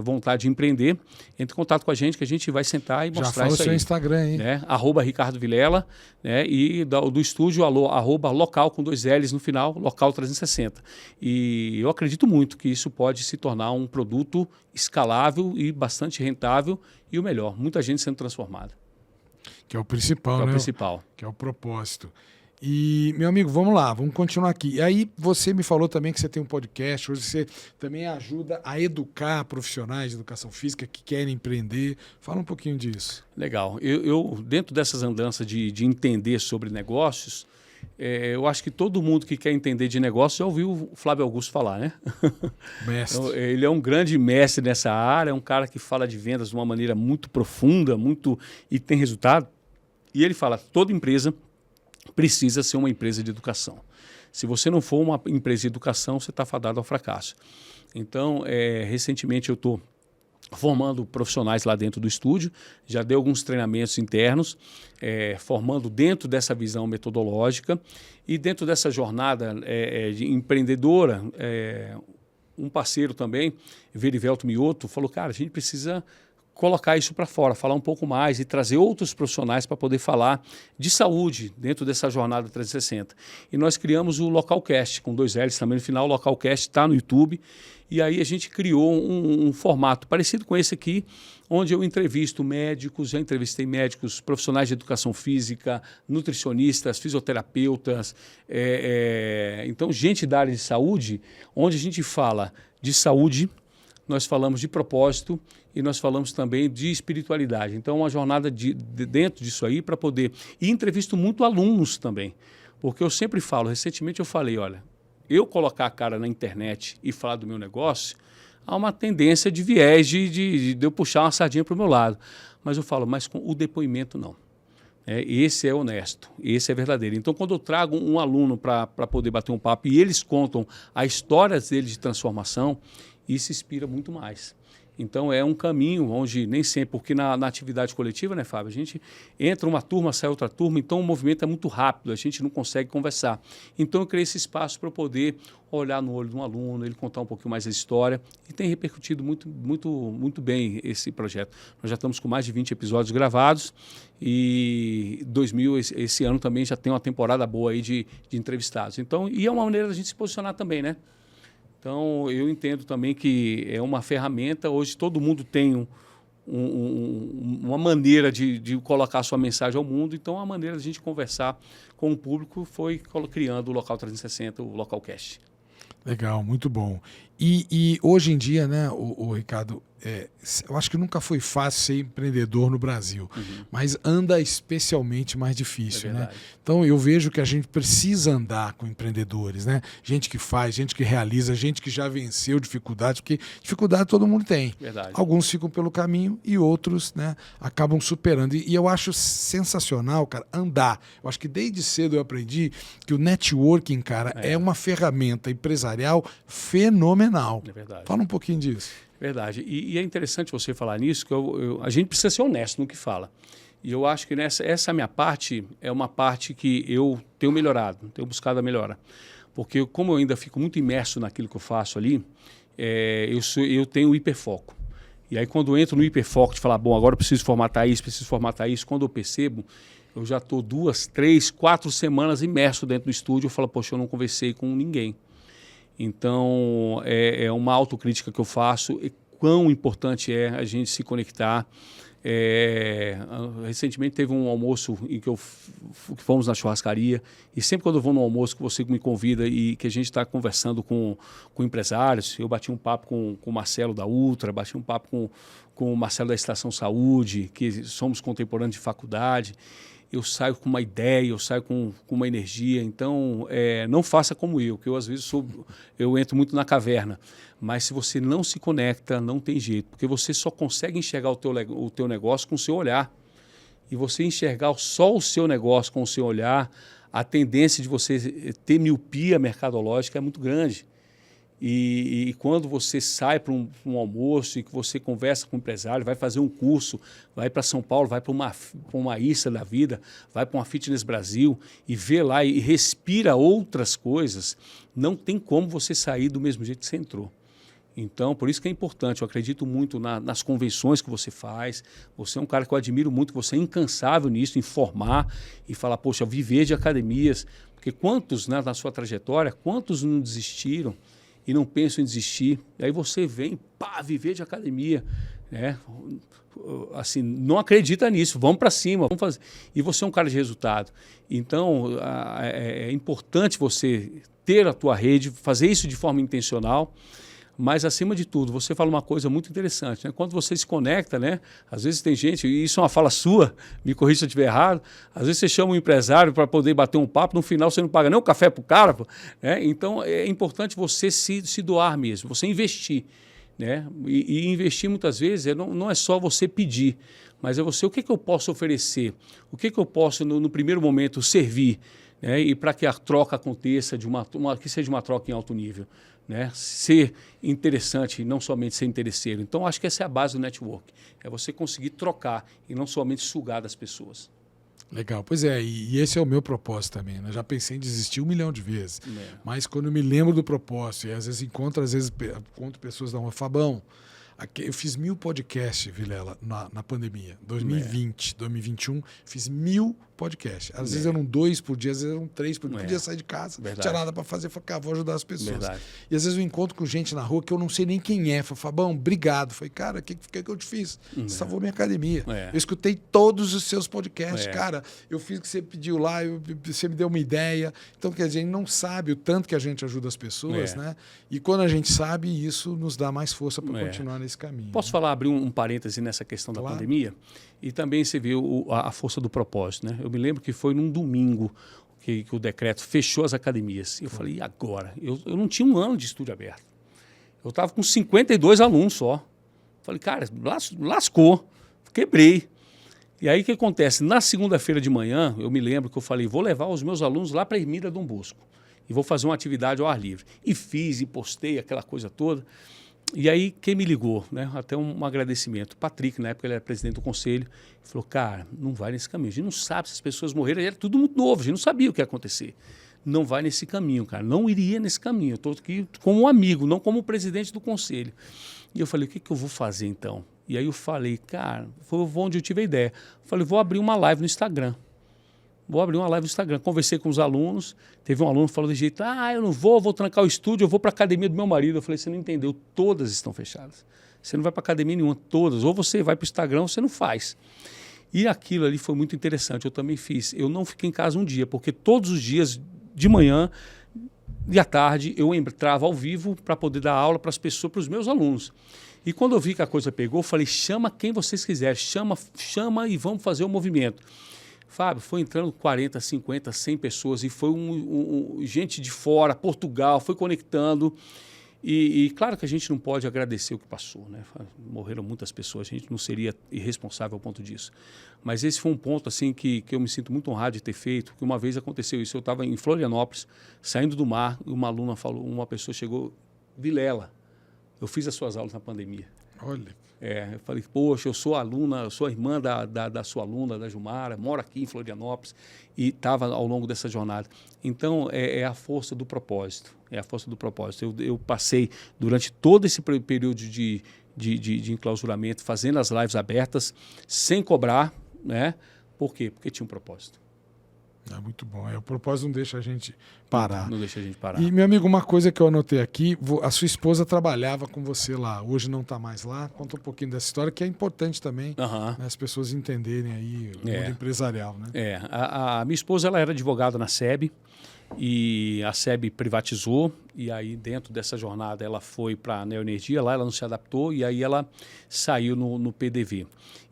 vontade de empreender, entre em contato com a gente que a gente vai sentar e mostrar isso aí. Já fala o seu Instagram, hein? @Ricardo Vilela, né? E do estúdio, @local com 2 L's no final, Local 360. E eu acredito muito que isso pode se tornar um produto escalável e bastante rentável e o melhor, muita gente sendo transformada. Que é o principal, né? Que é o principal. Que é o propósito. E, meu amigo, vamos lá, vamos continuar aqui. E aí você me falou também que você tem um podcast, hoje você também ajuda a educar profissionais de educação física que querem empreender. Fala um pouquinho disso. Legal. Eu dentro dessas andanças de entender sobre negócios, eu acho que todo mundo que quer entender de negócio já ouviu o Flávio Augusto falar, né? Mestre. Então, ele é um grande mestre nessa área, é um cara que fala de vendas de uma maneira muito profunda, e tem resultado. E ele fala, toda empresa precisa ser uma empresa de educação. Se você não for uma empresa de educação, você está fadado ao fracasso. Então, recentemente eu estou formando profissionais lá dentro do estúdio, já dei alguns treinamentos internos, formando dentro dessa visão metodológica e dentro dessa jornada de empreendedora, um parceiro também, Verivelto Mioto, falou, cara, a gente precisa colocar isso para fora, falar um pouco mais e trazer outros profissionais para poder falar de saúde dentro dessa jornada 360. E nós criamos o Localcast, com 2 L's também no final, o Localcast está no YouTube, e aí a gente criou um formato parecido com esse aqui, onde eu entrevisto médicos, já entrevistei médicos, profissionais de educação física, nutricionistas, fisioterapeutas, então gente da área de saúde, onde a gente fala de saúde, nós falamos de propósito e nós falamos também de espiritualidade. Então, uma jornada dentro disso aí para poder... E entrevisto muito alunos também, porque eu sempre falo, recentemente eu falei, olha, eu colocar a cara na internet e falar do meu negócio, há uma tendência de viés de eu puxar uma sardinha para o meu lado. Mas eu falo, mas com o depoimento não. Esse é honesto, esse é verdadeiro. Então, quando eu trago um aluno para poder bater um papo e eles contam a história deles de transformação, isso inspira muito mais. Então, é um caminho onde nem sempre, porque na atividade coletiva, né, Fábio, a gente entra uma turma, sai outra turma, então o movimento é muito rápido, a gente não consegue conversar. Então, eu criei esse espaço para poder olhar no olho de um aluno, ele contar um pouquinho mais a história, e tem repercutido muito bem esse projeto. Nós já estamos com mais de 20 episódios gravados, e esse ano também já tem uma temporada boa aí de entrevistados. Então, e é uma maneira da gente se posicionar também, né? Então, eu entendo também que é uma ferramenta, hoje todo mundo tem uma maneira de colocar a sua mensagem ao mundo, então a maneira de a gente conversar com o público foi criando o Local 360, o Localcast. Legal, muito bom. E hoje em dia, né, o Ricardo, eu acho que nunca foi fácil ser empreendedor no Brasil, mas anda especialmente mais difícil, né? Então eu vejo que a gente precisa andar com empreendedores, né? Gente que faz, gente que realiza, gente que já venceu dificuldades, porque dificuldade todo mundo tem. Verdade. Alguns ficam pelo caminho e outros, né, acabam superando. E eu acho sensacional, cara, andar. Eu acho que desde cedo eu aprendi que o networking, cara, é uma ferramenta empresarial fenomenal. É verdade. Fala um pouquinho disso. Verdade. E é interessante você falar nisso, que a gente precisa ser honesto no que fala. E eu acho que essa minha parte é uma parte que eu tenho melhorado, tenho buscado a melhora. Porque como eu ainda fico muito imerso naquilo que eu faço ali, eu tenho o hiperfoco. E aí quando eu entro no hiperfoco de falar, bom, agora eu preciso formatar isso, quando eu percebo, eu já estou 2, 3, 4 semanas imerso dentro do estúdio, eu falo, poxa, eu não conversei com ninguém. Então, é uma autocrítica que eu faço, e quão importante é a gente se conectar. Recentemente teve um almoço em que fomos na churrascaria, e sempre quando eu vou no almoço que você me convida e que a gente está conversando com empresários, eu bati um papo com o Marcelo da Ultra, bati um papo com o Marcelo da Estação Saúde, que somos contemporâneos de faculdade, eu saio com uma ideia, eu saio com uma energia. Então, não faça como eu, que eu às vezes eu entro muito na caverna. Mas se você não se conecta, não tem jeito, porque você só consegue enxergar o teu negócio com o seu olhar. E você enxergar só o seu negócio com o seu olhar, a tendência de você ter miopia mercadológica é muito grande. E quando você sai para um almoço e que você conversa com o empresário, vai fazer um curso, vai para São Paulo, vai para uma ISA da vida, vai para uma Fitness Brasil e vê lá e respira outras coisas, não tem como você sair do mesmo jeito que você entrou. Então, por isso que é importante, eu acredito muito nas convenções que você faz, você é um cara que eu admiro muito, você é incansável nisso, em formar e falar, poxa, viver de academias, porque quantos, né, na sua trajetória, quantos não desistiram e não pensam em desistir, aí você vem, viver de academia, né? Assim, não acredita nisso, vamos para cima, vamos fazer. E você é um cara de resultado. Então, é importante você ter a tua rede, fazer isso de forma intencional, mas, acima de tudo, você fala uma coisa muito interessante, né? Quando você se conecta, né? Às vezes tem gente, e isso é uma fala sua, me corrija se eu estiver errado, às vezes você chama um empresário para poder bater um papo, no final você não paga nem um café para o cara, né? Então, é importante você se doar mesmo, você investir, né? E investir, muitas vezes, não é só você pedir, mas é você, o que eu posso oferecer? O que eu posso, no primeiro momento, servir? Né? E para que a troca aconteça, que seja uma troca em alto nível. Né? Ser interessante e não somente ser interesseiro. Então, acho que essa é a base do network. É você conseguir trocar e não somente sugar das pessoas. Legal, pois é, e esse é o meu propósito também, né? Já pensei em desistir 1 milhão de vezes, mas quando eu me lembro do propósito, e às vezes encontro pessoas da rua, Fabão, Eu fiz 1000 podcasts, Vilela, na pandemia. 2020, 2021, fiz 1000 podcasts. Às vezes eram 2 por dia, às vezes eram 3 por dia. Podia sair de casa, não tinha nada para fazer. Falei, cara, vou ajudar as pessoas. E às vezes eu encontro com gente na rua que eu não sei nem quem é. Falei, Fabão, obrigado. Falei, cara, o que eu te fiz? Você salvou minha academia. Eu escutei todos os seus podcasts. Cara, eu fiz o que você pediu lá, você me deu uma ideia. Então, quer dizer, a gente não sabe o tanto que a gente ajuda as pessoas, né? E quando a gente sabe, isso nos dá mais força para continuar nesse caminho. Posso falar, abrir um parêntese nessa questão da pandemia? E também você viu a força do propósito, né? Eu me lembro que foi num domingo que o decreto fechou as academias. E eu falei, e agora? Eu não tinha um ano de estúdio aberto. Eu estava com 52 alunos só. Falei, cara, lascou, quebrei. E aí o que acontece? Na segunda-feira de manhã, eu me lembro que eu falei, vou levar os meus alunos lá para a Ermida Dom Bosco e vou fazer uma atividade ao ar livre. E fiz, e postei aquela coisa toda. E aí quem me ligou, né? Até um agradecimento. O Patrick, na época ele era presidente do conselho, falou, cara, não vai nesse caminho. A gente não sabe se as pessoas morreram, era tudo muito novo, a gente não sabia o que ia acontecer. Não vai nesse caminho, cara. Não iria nesse caminho. Eu estou aqui como um amigo, não como presidente do conselho. E eu falei, o que eu vou fazer então? E aí eu falei, cara, foi onde eu tive a ideia. Eu falei, vou abrir uma live no Instagram. Conversei com os alunos, teve um aluno que falou de jeito, eu não vou trancar o estúdio, eu vou para a academia do meu marido. Eu falei, você não entendeu, todas estão fechadas. Você não vai para academia nenhuma, todas. Ou você vai para o Instagram ou você não faz. E aquilo ali foi muito interessante, eu também fiz. Eu não fiquei em casa um dia, porque todos os dias, de manhã e à tarde, eu entrava ao vivo para poder dar aula para as pessoas, para os meus alunos. E quando eu vi que a coisa pegou, eu falei, chama quem vocês quiserem, chama e vamos fazer o movimento. Fábio, foi entrando 40, 50, 100 pessoas e foi gente de fora, Portugal, foi conectando. E claro que a gente não pode agradecer o que passou, né? Morreram muitas pessoas, a gente não seria irresponsável ao ponto disso. Mas esse foi um ponto assim que eu me sinto muito honrado de ter feito, que uma vez aconteceu isso, eu estava em Florianópolis, saindo do mar, e uma aluna falou, uma pessoa chegou, Vilela, eu fiz as suas aulas na pandemia. Olha. Eu falei, poxa, eu sou aluna, eu sou a irmã da sua aluna, da Jumara, moro aqui em Florianópolis e estava ao longo dessa jornada. Então, é a força do propósito, Eu passei durante todo esse período de enclausuramento, fazendo as lives abertas, sem cobrar, né? Por quê? Porque tinha um propósito. É muito bom. O propósito não deixa a gente parar. Não deixa a gente parar. E, meu amigo, uma coisa que eu anotei aqui, a sua esposa trabalhava com você lá, hoje não está mais lá. Conta um pouquinho dessa história, que é importante também, né, as pessoas entenderem aí o mundo empresarial. Né? A minha esposa ela era advogada na SEB, e a SEB privatizou, e aí dentro dessa jornada ela foi para a Neoenergia, lá ela não se adaptou, e aí ela saiu no PDV.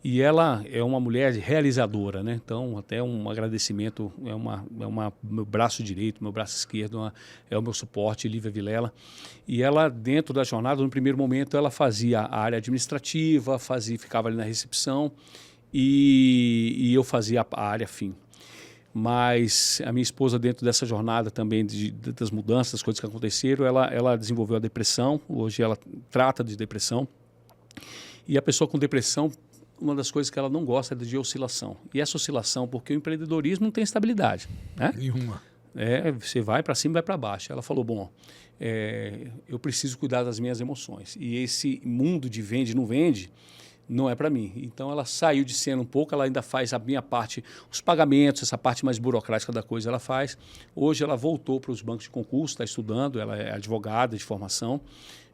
E ela é uma mulher realizadora, né? Então até um agradecimento, meu braço direito, meu braço esquerdo, é o meu suporte, Lívia Vilela. E ela dentro da jornada, no primeiro momento, ela fazia a área administrativa, ficava ali na recepção, e eu fazia a área fim. Mas a minha esposa, dentro dessa jornada também das mudanças, das coisas que aconteceram, ela desenvolveu a depressão. Hoje ela trata de depressão. E a pessoa com depressão, uma das coisas que ela não gosta é de oscilação. E essa oscilação, porque o empreendedorismo não tem estabilidade. Né? Nenhuma. Você vai para cima e vai para baixo. Ela falou, eu preciso cuidar das minhas emoções. E esse mundo de vende não vende, não é para mim. Então ela saiu de cena um pouco, ela ainda faz a minha parte, os pagamentos, essa parte mais burocrática da coisa ela faz. Hoje ela voltou para os bancos de concurso, está estudando, ela é advogada de formação,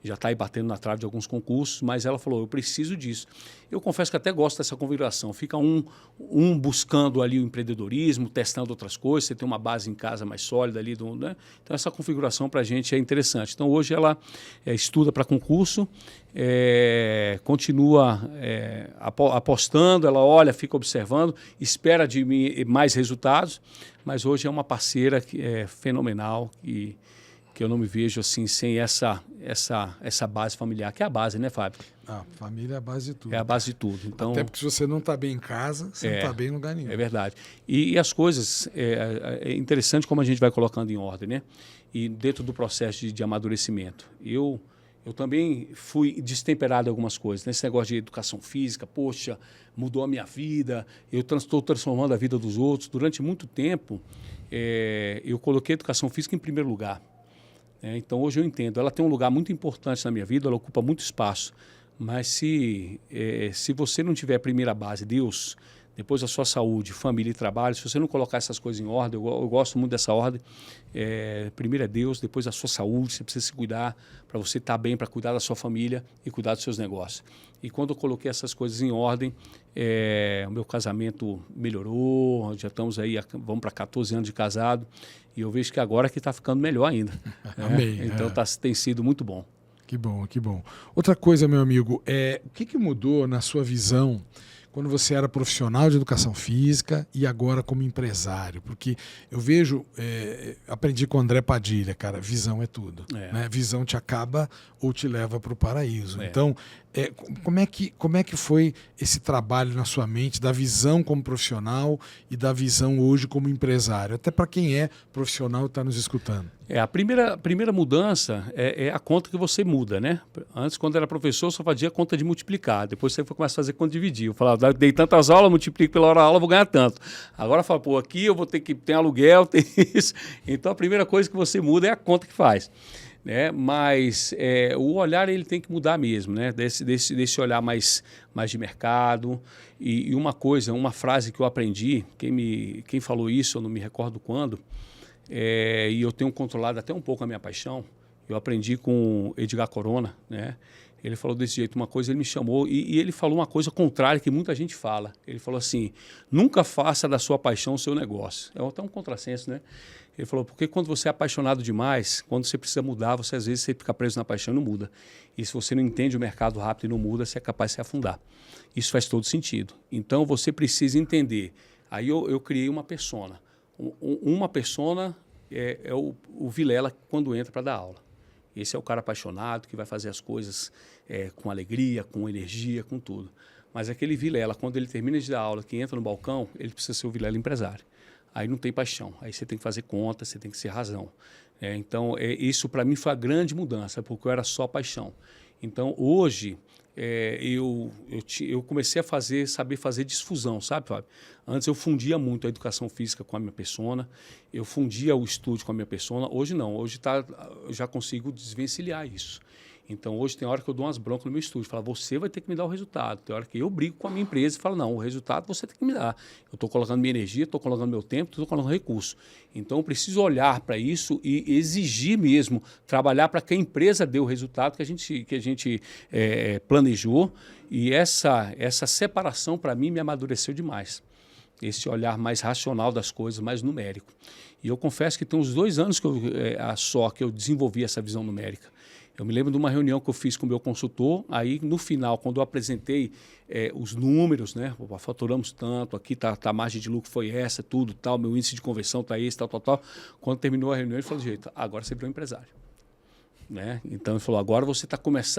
já está aí batendo na trave de alguns concursos, mas ela falou, eu preciso disso. Eu confesso que até gosto dessa configuração. Fica um buscando ali o empreendedorismo, testando outras coisas, você tem uma base em casa mais sólida ali. Né? Então essa configuração para a gente é interessante. Então hoje ela estuda para concurso, continua apostando, ela olha, fica observando, espera de mim mais resultados, mas hoje é uma parceira que é fenomenal, que eu não me vejo assim sem essa base familiar, que é a base, né, Fábio? Família é a base de tudo. É a base de tudo. Então, até porque se você não está bem em casa, você não está bem em lugar nenhum. É verdade. E as coisas, é interessante como a gente vai colocando em ordem, né? E dentro do processo de amadurecimento. Eu também fui destemperado em algumas coisas. Nesse negócio de educação física, poxa, mudou a minha vida, eu estou transformando a vida dos outros. Durante muito tempo, eu coloquei a educação física em primeiro lugar. Então, hoje eu entendo, ela tem um lugar muito importante na minha vida, ela ocupa muito espaço, Mas se você não tiver a primeira base, Deus, depois a sua saúde, família e trabalho, se você não colocar essas coisas em ordem, eu gosto muito dessa ordem, primeiro é Deus, depois a sua saúde, você precisa se cuidar para você estar bem, para cuidar da sua família e cuidar dos seus negócios. E quando eu coloquei essas coisas em ordem, o meu casamento melhorou, já estamos aí, vamos para 14 anos de casado, e eu vejo que agora que está ficando melhor ainda. Amém. Então tem sido muito bom. Que bom, que bom. Outra coisa, meu amigo, o que mudou na sua visão quando você era profissional de educação física e agora como empresário? Porque eu vejo, aprendi com o André Padilha, cara, visão é tudo. Né? Visão te acaba ou te leva para o paraíso. Então, como é que foi esse trabalho na sua mente da visão como profissional e da visão hoje como empresário? Até para quem é profissional e está nos escutando. A primeira mudança é a conta que você muda, né? Antes, quando era professor, eu só fazia conta de multiplicar. Depois você começa a fazer conta de dividir. Eu falava, dei tantas aulas, multiplico pela hora aula, vou ganhar tanto. Agora eu falo, pô, aqui eu vou ter que ter aluguel, tem isso. Então a primeira coisa que você muda é a conta que faz. Né? Mas o olhar ele tem que mudar mesmo, né? Desse olhar mais de mercado. E uma frase que eu aprendi, quem falou isso, eu não me recordo quando, e eu tenho controlado até um pouco a minha paixão. Eu aprendi com Edgar Corona, né? Ele falou desse jeito, uma coisa, ele me chamou e ele falou uma coisa contrária que muita gente fala. Ele falou assim, nunca faça da sua paixão o seu negócio. É até um contrassenso, né? Ele falou, porque quando você é apaixonado demais, quando você precisa mudar, às vezes você fica preso na paixão e não muda. E se você não entende o mercado rápido e não muda, você é capaz de se afundar. Isso faz todo sentido. Então você precisa entender. Aí eu criei uma persona. Uma persona é o Vilela quando entra para dar aula. Esse é o cara apaixonado que vai fazer as coisas com alegria, com energia, com tudo. Mas aquele Vilela, quando ele termina de dar aula, que entra no balcão, ele precisa ser o Vilela empresário. Aí não tem paixão, aí você tem que fazer conta, você tem que ser razão. Então, isso para mim foi a grande mudança, porque eu era só paixão. Então, hoje, eu comecei a saber fazer desfusão, sabe, Fábio? Antes eu fundia muito a educação física com a minha persona, eu fundia o estúdio com a minha persona. Hoje não, hoje eu já consigo desvencilhar isso. Então, hoje tem hora que eu dou umas broncas no meu estúdio. Falo, você vai ter que me dar o resultado. Tem hora que eu brigo com a minha empresa e falo, não, o resultado você tem que me dar. Eu estou colocando minha energia, estou colocando meu tempo, estou colocando recurso. Então, eu preciso olhar para isso e exigir mesmo, trabalhar para que a empresa dê o resultado que a gente planejou. E essa separação, para mim, me amadureceu demais. Esse olhar mais racional das coisas, mais numérico. E eu confesso que tem uns 2 anos que eu desenvolvi essa visão numérica. Eu me lembro de uma reunião que eu fiz com o meu consultor, aí no final, quando eu apresentei os números, né, faturamos tanto, aqui a margem de lucro foi essa, tudo, tal, meu índice de conversão está esse, tal. Quando terminou a reunião, ele falou, jeito, agora você virou empresário. Né? Então ele falou, agora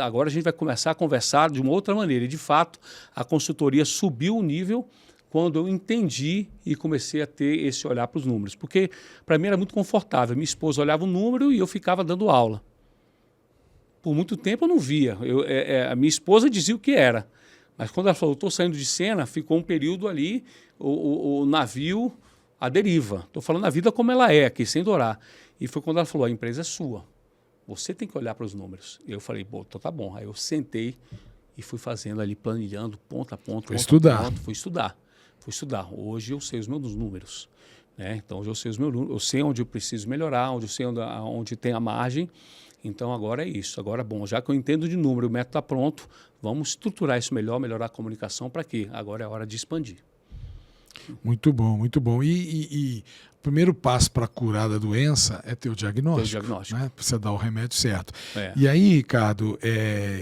agora a gente vai começar a conversar de uma outra maneira. E de fato, a consultoria subiu o nível quando eu entendi e comecei a ter esse olhar para os números. Porque para mim era muito confortável. Minha esposa olhava o número e eu ficava dando aula. Por muito tempo eu não via. A minha esposa dizia o que era. Mas quando ela falou, estou saindo de cena, ficou um período ali, o navio à deriva. Estou falando a vida como ela é aqui, sem dourar. E foi quando ela falou, a empresa é sua. Você tem que olhar para os números. E eu falei, então tá bom. Aí eu sentei e fui fazendo ali, planilhando, ponto a ponto. Fui estudar. Fui estudar. Hoje eu sei os meus números. Né? Então hoje eu sei os meus números. Eu sei onde eu preciso melhorar, onde eu sei onde tem a margem. Então, agora é isso. Agora, bom, já que eu entendo de número, o método está pronto, vamos estruturar isso melhor, melhorar a comunicação para quê? Agora é hora de expandir. Muito bom, muito bom. E o primeiro passo para curar da doença é ter o diagnóstico. Né? Precisa dar o remédio certo. E aí, Ricardo,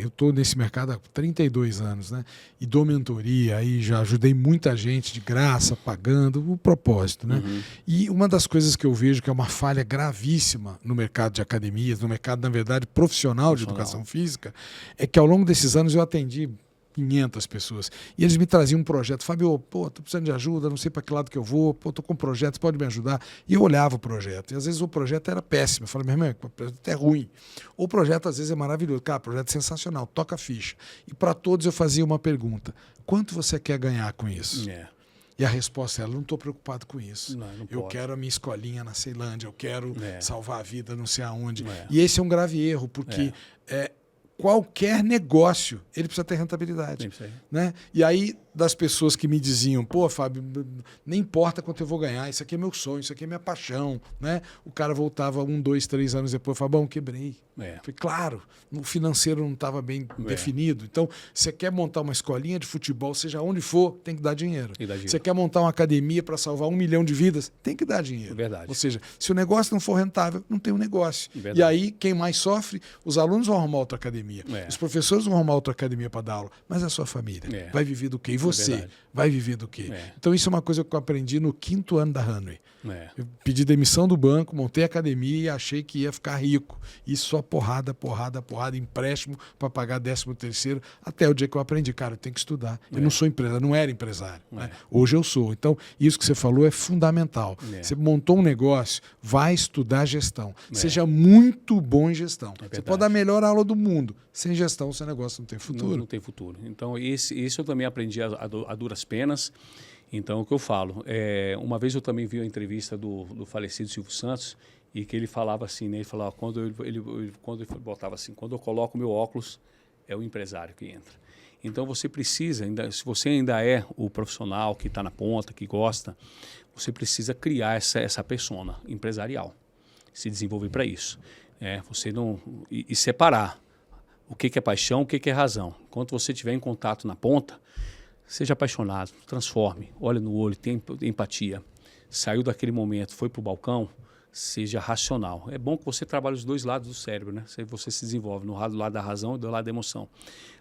eu estou nesse mercado há 32 anos, né? E dou mentoria, aí já ajudei muita gente de graça, pagando, o propósito. Né? Uhum. E uma das coisas que eu vejo que é uma falha gravíssima no mercado de academias, no mercado, na verdade, profissional de educação física, é que ao longo desses anos eu atendi 500 pessoas. E eles me traziam um projeto. Fábio, tô precisando de ajuda, não sei para que lado que eu vou, tô com um projeto, você pode me ajudar? E eu olhava o projeto. E às vezes o projeto era péssimo. Eu falei, meu irmão, o projeto é ruim. Ou o projeto às vezes é maravilhoso. Cara, o projeto é sensacional, toca a ficha. E para todos eu fazia uma pergunta. Quanto você quer ganhar com isso? E a resposta é, não estou preocupado com isso. Eu quero a minha escolinha na Ceilândia, eu quero salvar a vida não sei aonde. E esse é um grave erro, porque qualquer negócio, ele precisa ter rentabilidade. Né? E aí, das pessoas que me diziam, pô, Fábio, nem importa quanto eu vou ganhar, isso aqui é meu sonho, isso aqui é minha paixão. Né? O cara voltava 1, 2, 3 anos depois, Fabão, quebrei. Falei, claro, o financeiro não estava bem definido. Então, você quer montar uma escolinha de futebol, seja onde for, tem que dar dinheiro. Você quer montar uma academia para salvar 1 milhão de vidas, tem que dar dinheiro. Ou seja, se o negócio não for rentável, não tem um negócio. E aí, quem mais sofre, os alunos vão arrumar outra academia. Os professores vão arrumar outra academia para dar aula, mas a sua família vai viver do quê? E você vai viver do quê? Então isso é uma coisa que eu aprendi no 5º ano da Hanway. Eu pedi demissão do banco, montei a academia e achei que ia ficar rico. E só porrada, empréstimo para pagar 13º, até o dia que eu aprendi, cara, eu tenho que estudar. Eu não sou empresário, não era empresário. Né? Hoje eu sou. Então isso que você falou é fundamental. Você montou um negócio, vai estudar gestão. Seja muito bom em gestão. Você pode dar a melhor aula do mundo. Sem gestão, seu negócio não tem futuro. Não tem futuro. Então, esse eu também aprendi a duras penas. Então, o que eu falo, uma vez eu também vi a entrevista do falecido Silvio Santos, e que ele falava assim, né? Ele falava, quando ele botava assim, quando eu coloco meu óculos, é o empresário que entra. Então, você precisa, se você ainda é o profissional que está na ponta, que gosta, você precisa criar essa persona empresarial, se desenvolver para isso. Você não... E separar o que é paixão, o que é razão. Enquanto você estiver em contato na ponta, seja apaixonado, transforme, olhe no olho, tenha empatia. Saiu daquele momento, foi para o balcão, seja racional. É bom que você trabalhe os dois lados do cérebro, né? Você se desenvolve do lado da razão e do lado da emoção.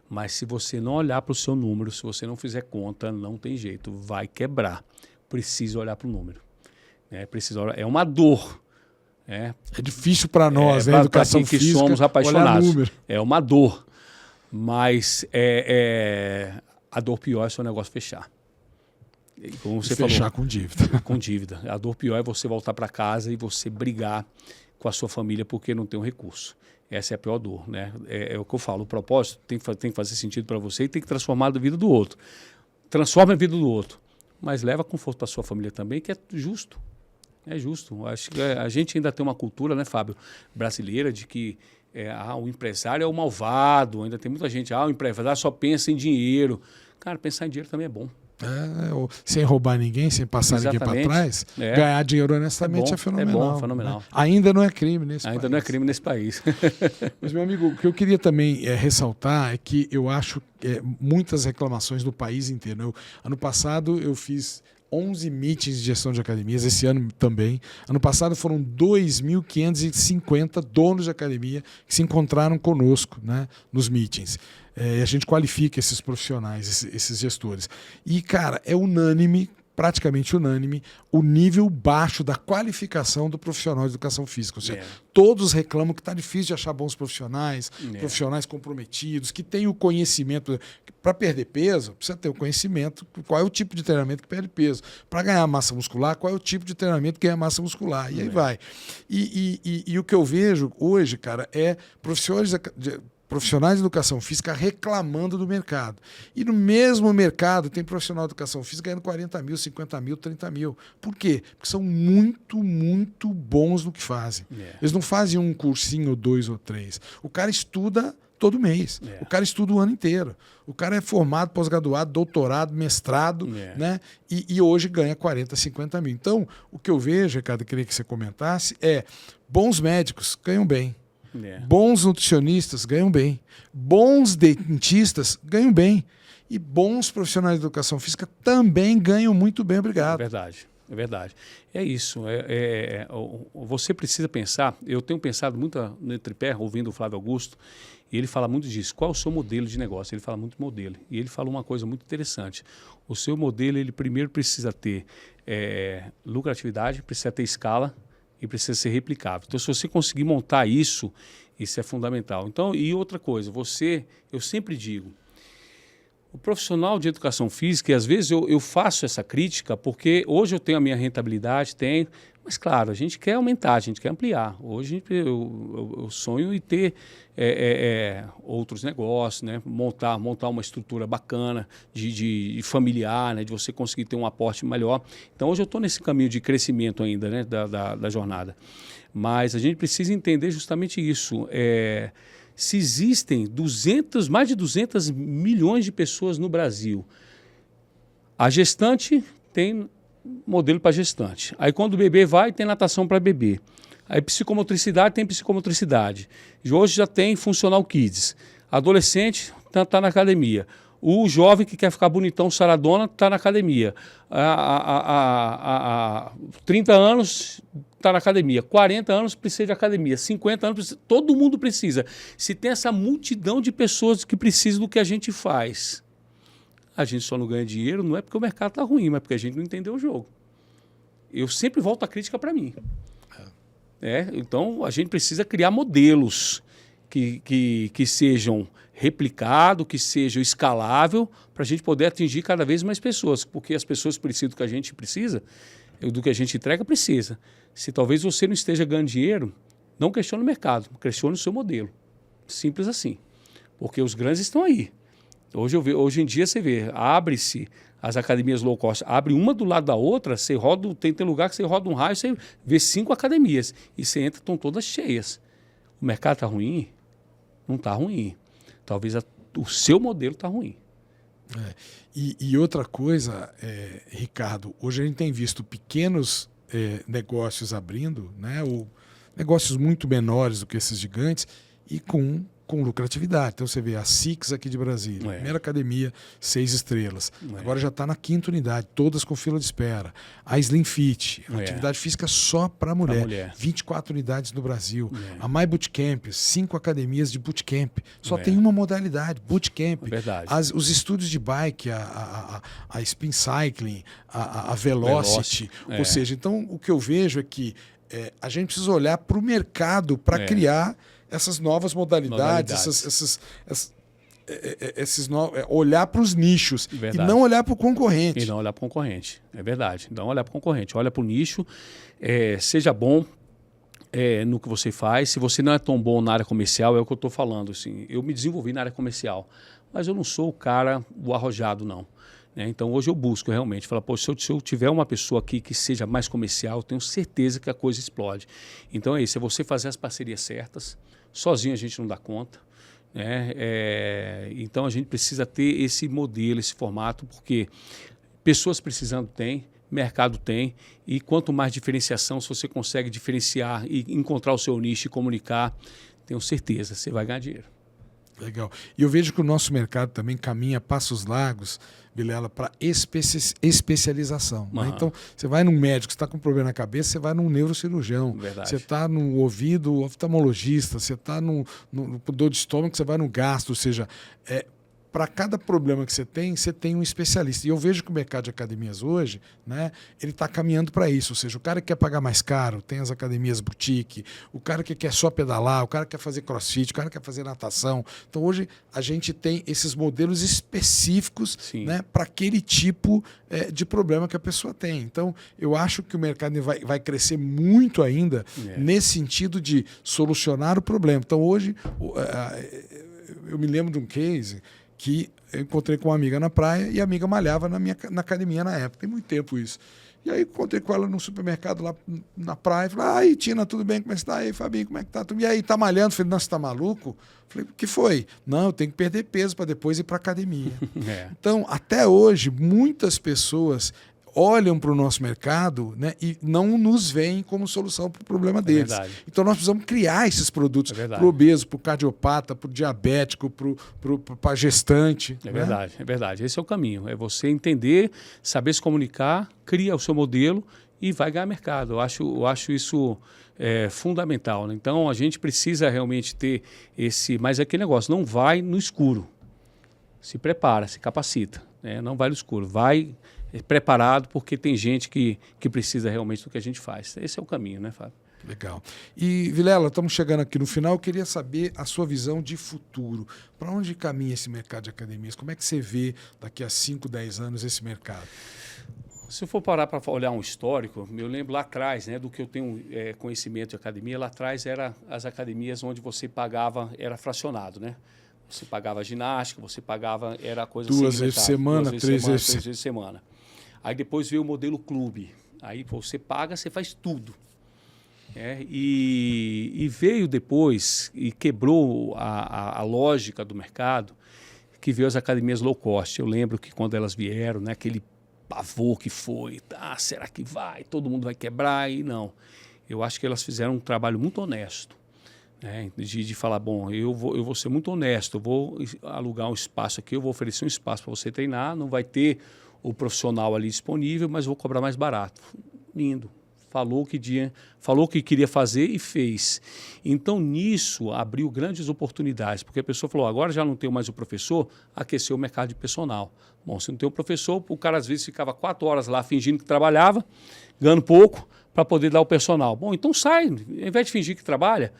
Mas se você não olhar para o seu número, se você não fizer conta, não tem jeito, vai quebrar. Precisa olhar para o número. Precisa olhar, é uma dor. É difícil para nós, né? Educação que física, somos apaixonados. Número. É uma dor. Mas a dor pior é seu negócio fechar. Como você fechar falou, com dívida. Com dívida. A dor pior é você voltar para casa e você brigar com a sua família porque não tem um recurso. Essa é a pior dor, né? É o que eu falo, o propósito tem que fazer sentido para você e tem que transformar a vida do outro. Transforma a vida do outro, mas leva conforto para a sua família também, que é justo. É justo. Acho que a gente ainda tem uma cultura, né, Fábio, brasileira, de que o empresário é o malvado. Ainda tem muita gente, o empresário só pensa em dinheiro. Cara, pensar em dinheiro também é bom. Sem roubar ninguém, sem passar ninguém para trás, ganhar dinheiro honestamente é fenomenal. É bom, fenomenal. Né? Ainda não é crime nesse país. Ainda não é crime nesse país. Mas, meu amigo, o que eu queria também ressaltar é que eu acho muitas reclamações do país inteiro. Ano passado eu fiz 11 meetings de gestão de academias, esse ano também. Ano passado foram 2.550 donos de academia que se encontraram conosco, né, nos meetings. A gente qualifica esses profissionais, esses gestores. E, cara, é unânime, praticamente unânime, o nível baixo da qualificação do profissional de educação física. Ou seja, todos reclamam que está difícil de achar bons profissionais, profissionais comprometidos, que têm o conhecimento. Para perder peso, precisa ter o conhecimento, qual é o tipo de treinamento que perde peso. Para ganhar massa muscular, qual é o tipo de treinamento que ganha massa muscular. E aí vai. E o que eu vejo hoje, cara, é profissionais de educação física reclamando do mercado. E no mesmo mercado tem profissional de educação física ganhando 40 mil, 50 mil, 30 mil. Por quê? Porque são muito, muito bons no que fazem. Eles não fazem um cursinho, 2 ou 3. O cara estuda todo mês. O cara estuda o ano inteiro. O cara é formado, pós-graduado, doutorado, mestrado, né? E hoje ganha 40, 50 mil. Então, o que eu vejo, Ricardo, eu queria que você comentasse, bons médicos ganham bem. Bons nutricionistas ganham bem. Bons dentistas ganham bem. E bons profissionais de educação física também ganham muito bem, obrigado. É verdade. É verdade. É isso. Você precisa pensar, eu tenho pensado muito no tripé, ouvindo o Flávio Augusto, e ele fala muito disso. Qual é o seu modelo de negócio? Ele fala muito modelo. E ele fala uma coisa muito interessante. O seu modelo, ele primeiro precisa ter lucratividade, precisa ter escala, e precisa ser replicável. Então, se você conseguir montar isso, isso é fundamental. Então, e outra coisa, eu sempre digo, o profissional de educação física, e às vezes eu faço essa crítica, porque hoje eu tenho a minha rentabilidade, mas claro, a gente quer aumentar, a gente quer ampliar. Hoje eu sonho em ter outros negócios, né? montar uma estrutura bacana, de familiar, né? De você conseguir ter um aporte melhor. Então hoje eu estou nesse caminho de crescimento ainda, né? da jornada. Mas a gente precisa entender justamente isso. Se existem mais de 200 milhões de pessoas no Brasil, a gestante tem modelo para gestante. Aí quando o bebê vai, tem natação para bebê. Aí psicomotricidade, tem psicomotricidade. Hoje já tem Funcional Kids. Adolescente está na academia. O jovem que quer ficar bonitão, saradona, está na academia. 30 anos está na academia. 40 anos precisa de academia. 50 anos precisa. Todo mundo precisa. Se tem essa multidão de pessoas que precisam do que a gente faz, a gente só não ganha dinheiro, não é porque o mercado está ruim, mas porque a gente não entendeu o jogo. Eu sempre volto a crítica para mim. Então, a gente precisa criar modelos que sejam replicados, que sejam escaláveis, para a gente poder atingir cada vez mais pessoas, porque as pessoas precisam do que a gente precisa, do que a gente entrega, precisa. Se talvez você não esteja ganhando dinheiro, não questione o mercado, questione o seu modelo. Simples assim. Porque os grandes estão aí. Hoje em dia você vê, abre-se as academias low cost, abre uma do lado da outra, você roda, tem lugar que você roda um raio, você vê 5 academias e você entra, estão todas cheias. O mercado está ruim? Não está ruim. Talvez o seu modelo está ruim. E outra coisa, Ricardo, hoje a gente tem visto pequenos negócios abrindo, né, ou negócios muito menores do que esses gigantes e com lucratividade. Então você vê a Six aqui de Brasília, primeira academia, 6 estrelas. Agora já está na 5ª unidade, todas com fila de espera. A Slim Fit, atividade física só para mulher. 24 unidades no Brasil. A My Bootcamp, 5 academias de bootcamp. Só tem uma modalidade, bootcamp. Os estúdios de bike, a Spin Cycling, a Velocity. Ou seja, então o que eu vejo é que a gente precisa olhar para o mercado para criar essas novas modalidades. Olhar para os nichos e não olhar para o concorrente. É verdade. Não olhar para o concorrente. Olha para o nicho, seja bom no que você faz. Se você não é tão bom na área comercial, é o que eu estou falando. Assim, eu me desenvolvi na área comercial, mas eu não sou o arrojado, não. Então, hoje eu busco realmente falar, se eu tiver uma pessoa aqui que seja mais comercial, eu tenho certeza que a coisa explode. Então, é isso, é você fazer as parcerias certas. Sozinho a gente não dá conta. Então, a gente precisa ter esse modelo, esse formato, porque pessoas precisando tem, mercado tem, e quanto mais diferenciação, se você consegue diferenciar e encontrar o seu nicho e comunicar, tenho certeza, você vai ganhar dinheiro. Legal. E eu vejo que o nosso mercado também caminha passos largos, Vilela, para especialização. Né? Então, você vai num médico, você está com um problema na cabeça, você vai num neurocirurgião. Verdade. Você está no ouvido, oftalmologista. Você está no dor de estômago, você vai no gastro. Ou seja, para cada problema que você tem um especialista. E eu vejo que o mercado de academias hoje, né, ele está caminhando para isso. Ou seja, o cara que quer pagar mais caro, tem as academias boutique, o cara que quer só pedalar, o cara que quer fazer crossfit, o cara que quer fazer natação. Então, hoje, a gente tem esses modelos específicos, né, para aquele tipo de problema que a pessoa tem. Então, eu acho que o mercado vai crescer muito ainda nesse sentido de solucionar o problema. Então, hoje, eu me lembro de um case que eu encontrei com uma amiga na praia e a amiga malhava na academia na época. Tem muito tempo isso. E aí encontrei com ela no supermercado lá na praia. Falei, aí Tina, tudo bem? Como é que está? Aí Fabinho, como é que tá? E aí, tá malhando? Falei, não, você tá maluco? Falei, o que foi? Não, eu tenho que perder peso para depois ir para academia. Então, até hoje, muitas pessoas olham para o nosso mercado, né, e não nos veem como solução para o problema deles. Então nós precisamos criar esses produtos para o obeso, para o cardiopata, para o diabético, para a gestante. É verdade. Esse é o caminho. É você entender, saber se comunicar, cria o seu modelo e vai ganhar mercado. Eu acho isso fundamental. Né? Então a gente precisa realmente ter esse... Mas é aquele negócio, não vai no escuro. Se prepara, se capacita. Né? Não vai no escuro, vai preparado, porque tem gente que precisa realmente do que a gente faz. Esse é o caminho, né, Fábio? Legal. E, Vilela, estamos chegando aqui no final. Eu queria saber a sua visão de futuro. Para onde caminha esse mercado de academias? Como é que você vê daqui a 5, 10 anos esse mercado? Se eu for parar para olhar um histórico, eu lembro lá atrás, né, do que eu tenho conhecimento de academia, lá atrás eram as academias onde você pagava, era fracionado, né? Você pagava ginástica, você pagava, era coisa assim. 2 vezes por semana, 3 vezes por semana. Aí depois veio o modelo clube. Aí você paga, você faz tudo. E veio depois e quebrou a lógica do mercado, que veio as academias low cost. Eu lembro que quando elas vieram, né, aquele pavor que foi, será que vai? Todo mundo vai quebrar? E não. Eu acho que elas fizeram um trabalho muito honesto, né, de falar, bom, eu vou ser muito honesto, eu vou alugar um espaço aqui, eu vou oferecer um espaço para você treinar, não vai ter o profissional ali disponível, mas vou cobrar mais barato. Lindo. Falou que queria fazer e fez. Então, nisso, abriu grandes oportunidades, porque a pessoa falou, agora já não tenho mais o professor, aqueceu o mercado de personal. Bom, se não tem o professor, o cara às vezes ficava 4 horas lá fingindo que trabalhava, ganhando pouco, para poder dar o personal. Bom, então sai, ao invés de fingir que trabalha,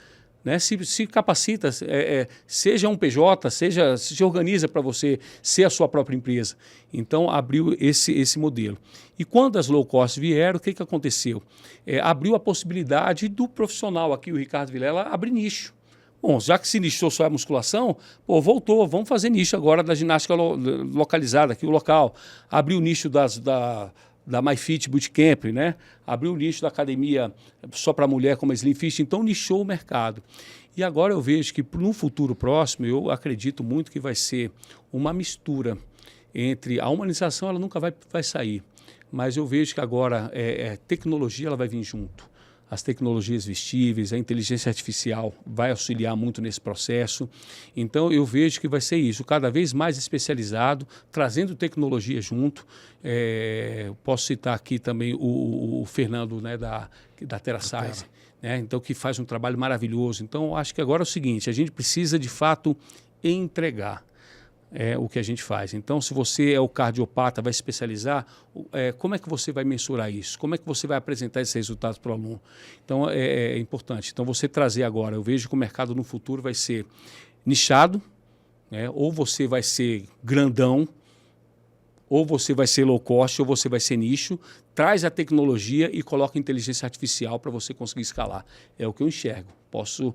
né, se capacita, seja um PJ, se organiza para você ser a sua própria empresa. Então, abriu esse modelo. E quando as low cost vieram, o que aconteceu? Abriu a possibilidade do profissional aqui, o Ricardo Vilela, abrir nicho. Bom, já que se nichou só a musculação, voltou, vamos fazer nicho agora da ginástica localizada, aqui o local. Abriu o nicho da MyFit Bootcamp, né? Abriu o nicho da academia só para mulher como a Slim Fit, então nichou o mercado. E agora eu vejo que no futuro próximo, eu acredito muito que vai ser uma mistura entre a humanização, ela nunca vai sair, mas eu vejo que agora tecnologia ela vai vir junto. As tecnologias vestíveis, a inteligência artificial vai auxiliar muito nesse processo. Então, eu vejo que vai ser isso, cada vez mais especializado, trazendo tecnologia junto. Posso citar aqui também o Fernando, né, da TerraSize, né, então, que faz um trabalho maravilhoso. Então, acho que agora é o seguinte, a gente precisa, de fato, entregar o que a gente faz. Então, se você é o cardiopata, vai se especializar, como é que você vai mensurar isso? Como é que você vai apresentar esses resultados para o aluno? Então, é importante. Então, você trazer agora, eu vejo que o mercado no futuro vai ser nichado, né? Ou você vai ser grandão, ou você vai ser low cost, ou você vai ser nicho, traz a tecnologia e coloca inteligência artificial para você conseguir escalar. É o que eu enxergo. Posso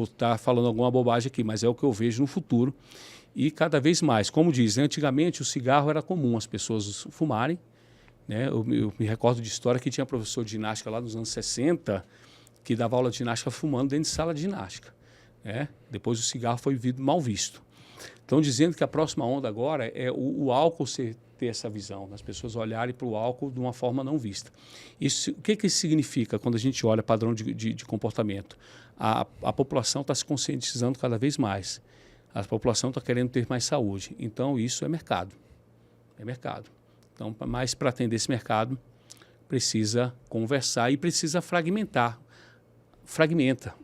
estar falando alguma bobagem aqui, mas é o que eu vejo no futuro. E cada vez mais, como dizem, antigamente o cigarro era comum as pessoas fumarem, né? Eu me recordo de história que tinha professor de ginástica lá nos anos 60 que dava aula de ginástica fumando dentro de sala de ginástica, né? Depois o cigarro foi mal visto. Estão dizendo que a próxima onda agora é o álcool ter essa visão, as pessoas olharem para o álcool de uma forma não vista. O que isso significa quando a gente olha padrão de comportamento? A população está se conscientizando cada vez mais. A população está querendo ter mais saúde. Então, isso é mercado. É mercado. Então, mas para atender esse mercado, precisa conversar e precisa fragmentar. Fragmenta.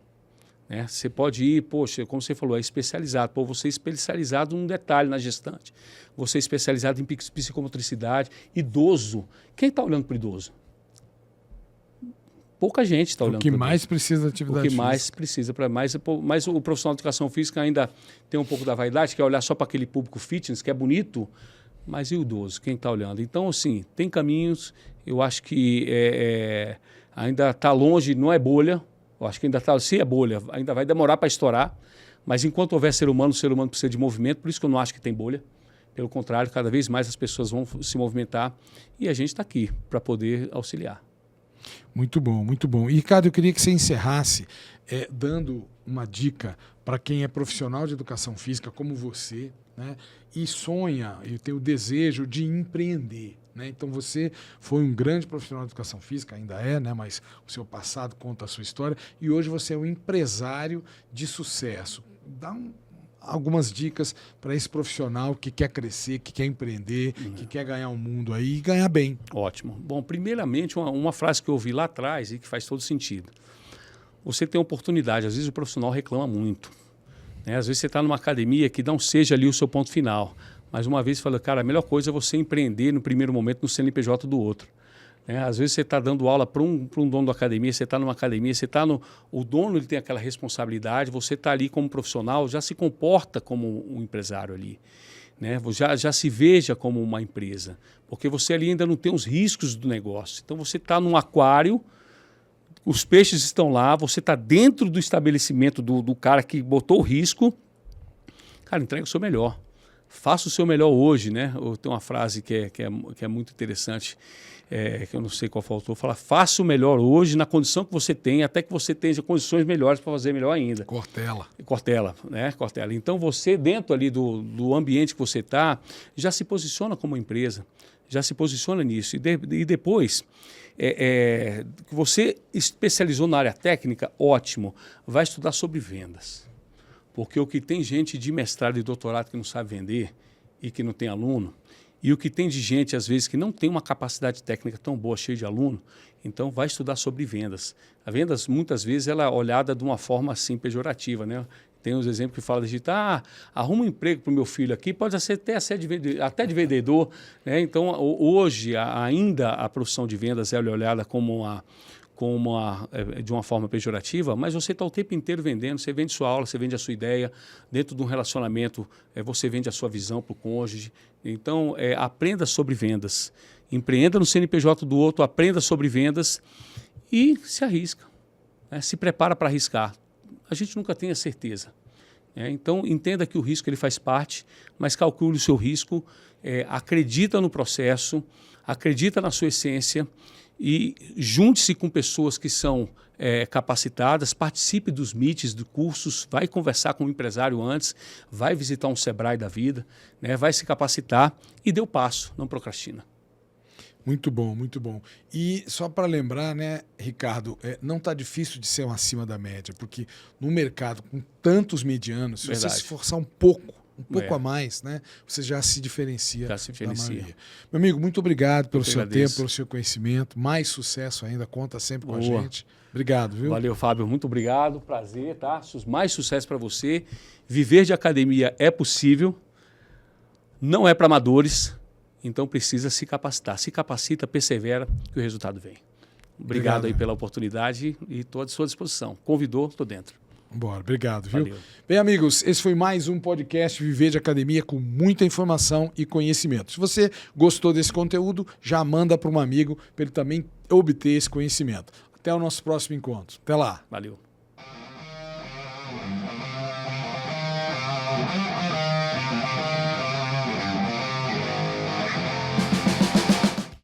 Né? Você pode ir, poxa, como você falou, é especializado. Pô, você é especializado num detalhe na gestante. Você é especializado em psicomotricidade. Idoso. Quem está olhando para o idoso? Pouca gente está olhando. O que mais precisa de atividade física. O que mais precisa. Mas o profissional de educação física ainda tem um pouco da vaidade, que é olhar só para aquele público fitness, que é bonito, mas e o idoso? Quem está olhando? Então, assim, tem caminhos. Eu acho que ainda está longe, não é bolha. Eu acho que ainda está, se é bolha, ainda vai demorar para estourar. Mas enquanto houver ser humano, o ser humano precisa de movimento. Por isso que eu não acho que tem bolha. Pelo contrário, cada vez mais as pessoas vão se movimentar e a gente está aqui para poder auxiliar. Muito bom, muito bom. E, Ricardo, eu queria que você encerrasse dando uma dica para quem é profissional de educação física como você, né, e sonha e tem o desejo de empreender. Né? Então, você foi um grande profissional de educação física, ainda é, né, mas o seu passado conta a sua história, e hoje você é um empresário de sucesso. Dá algumas dicas para esse profissional que quer crescer, que quer empreender, que quer ganhar o mundo aí e ganhar bem. Ótimo. Bom, primeiramente, uma frase que eu ouvi lá atrás e que faz todo sentido. Você tem oportunidade, às vezes o profissional reclama muito. Né? Às vezes você está numa academia que não seja ali o seu ponto final. Mas uma vez você fala, cara, a melhor coisa é você empreender no primeiro momento no CNPJ do outro. Às vezes você está dando aula para um dono da academia, você está numa academia, o dono ele tem aquela responsabilidade, você está ali como profissional, já se comporta como um empresário ali. Né? Já se veja como uma empresa, porque você ali ainda não tem os riscos do negócio. Então você está num aquário, os peixes estão lá, você está dentro do estabelecimento do cara que botou o risco, cara, entrega o seu melhor. faça o seu melhor hoje, né? Tem uma frase que é muito interessante, que eu não sei qual faltou, fala, faça o melhor hoje na condição que você tem, até que você tenha condições melhores para fazer melhor ainda. Cortella, né? Cortella. Então você, dentro ali do ambiente que você está, já se posiciona como empresa, já se posiciona nisso. E depois, que você especializou na área técnica, ótimo, vai estudar sobre vendas. Porque o que tem gente de mestrado e doutorado que não sabe vender e que não tem aluno, e o que tem de gente, às vezes, que não tem uma capacidade técnica tão boa, cheia de aluno, então vai estudar sobre vendas. A vendas, muitas vezes, ela é olhada de uma forma assim pejorativa, né? Tem uns exemplos que falam de, arruma um emprego para o meu filho aqui, pode ser até de vendedor, né? Então, hoje, ainda a profissão de vendas é olhada de uma forma pejorativa, mas você está o tempo inteiro vendendo, você vende sua aula, você vende a sua ideia, dentro de um relacionamento, você vende a sua visão para o cônjuge. Então, aprenda sobre vendas, empreenda no CNPJ do outro, aprenda sobre vendas e se arrisca, né? Se prepara para arriscar. A gente nunca tem a certeza. Então, entenda que o risco ele faz parte, mas calcule o seu risco, acredita no processo, acredita na sua essência, e junte-se com pessoas que são capacitadas, participe dos meets, dos cursos, vai conversar com um empresário antes, vai visitar um Sebrae da vida, né, vai se capacitar e dê o passo, não procrastina. Muito bom, muito bom. E só para lembrar, né, Ricardo, não está difícil de ser um acima da média, porque no mercado com tantos medianos, se você se esforçar um pouco a mais, né? Você já se diferencia. Já se diferencia. Meu amigo, muito obrigado pelo seu tempo, pelo seu conhecimento. Mais sucesso ainda, conta sempre com a gente. Obrigado, viu? Valeu, Fábio. Muito obrigado. Prazer, tá? Mais sucesso para você. Viver de academia é possível. Não é para amadores. Então precisa se capacitar. Se capacita, persevera, que o resultado vem. Obrigado aí pela oportunidade e estou à sua disposição. Convidou, estou dentro. Bora, obrigado, viu? Valeu. Bem, amigos, esse foi mais um podcast Viver de Academia com muita informação e conhecimento. Se você gostou desse conteúdo, já manda para um amigo para ele também obter esse conhecimento. Até o nosso próximo encontro. Até lá. Valeu.